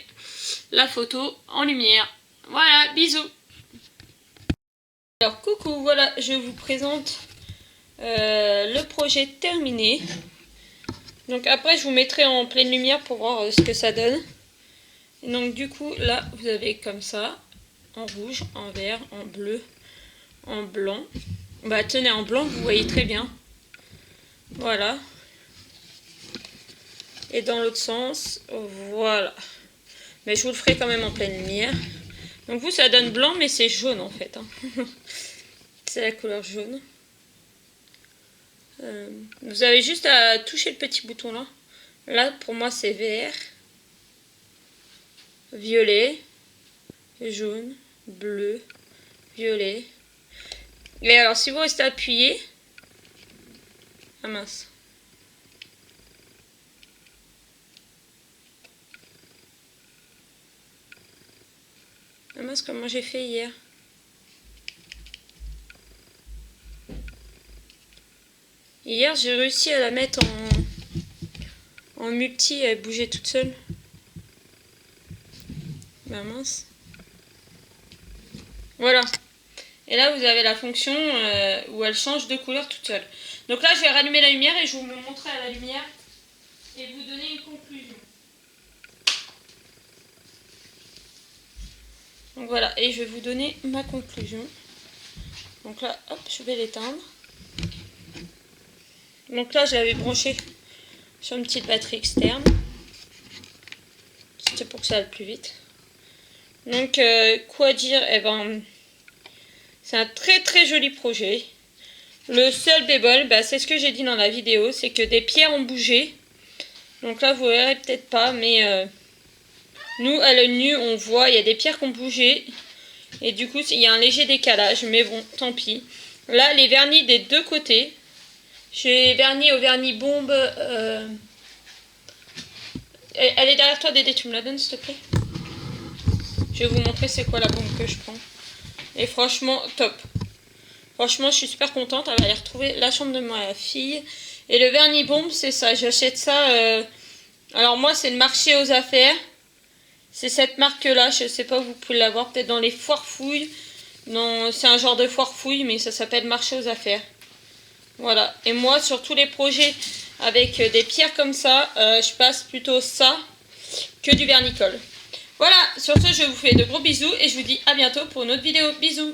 la photo en lumière. Voilà, bisous. Alors, coucou, voilà, je vous présente le projet terminé. Donc après, je vous mettrai en pleine lumière pour voir ce que ça donne. Et donc du coup, là, vous avez comme ça, en rouge, en vert, en bleu, en blanc. Bah tenez, en blanc, vous voyez très bien. Voilà. Et dans l'autre sens, voilà. Mais je vous le ferai quand même en pleine lumière. Donc vous, ça donne blanc, mais c'est jaune en fait. Hein. C'est la couleur jaune. Vous avez juste à toucher le petit bouton là. Là, pour moi, c'est vert, violet, jaune, bleu, violet. Et alors, si vous restez appuyé... Ah mince. Ah mince, comment j'ai fait hier. Hier, j'ai réussi à la mettre en multi, elle bougeait toute seule. Bah mince. Voilà. Et là, vous avez la fonction où elle change de couleur toute seule. Donc là, je vais rallumer la lumière et je vais vous montrer à la lumière et vous donner une conclusion. Donc voilà, et je vais vous donner ma conclusion. Donc là, hop, je vais l'éteindre. Donc là, je l'avais branché sur une petite batterie externe. C'était pour que ça aille plus vite. Donc, quoi dire? Eh ben, c'est un très joli projet. Le seul bémol, bah, c'est ce que j'ai dit dans la vidéo, c'est que des pierres ont bougé. Donc là, vous verrez peut-être pas, mais nous, à l'œil nu, on voit, il y a des pierres qui ont bougé. Et du coup, il y a un léger décalage, mais bon, tant pis. Là, les vernis des deux côtés. J'ai verni au vernis bombe. Elle est derrière toi, Dédé, tu me la donnes, s'il te plaît? Je vais vous montrer c'est quoi la bombe que je prends. Et franchement, top. Franchement, je suis super contente. Elle va aller retrouver la chambre de ma fille. Et le vernis bombe, c'est ça. J'achète ça. Alors moi, c'est le marché aux affaires. C'est cette marque-là. Je sais pas où vous pouvez l'avoir. Peut-être dans les foires fouilles. Non, c'est un genre de foire fouille, mais ça s'appelle marché aux affaires. Voilà, et moi sur tous les projets avec des pierres comme ça, je passe plutôt ça que du vernicole. Voilà, sur ce je vous fais de gros bisous et je vous dis à bientôt pour une autre vidéo. Bisous.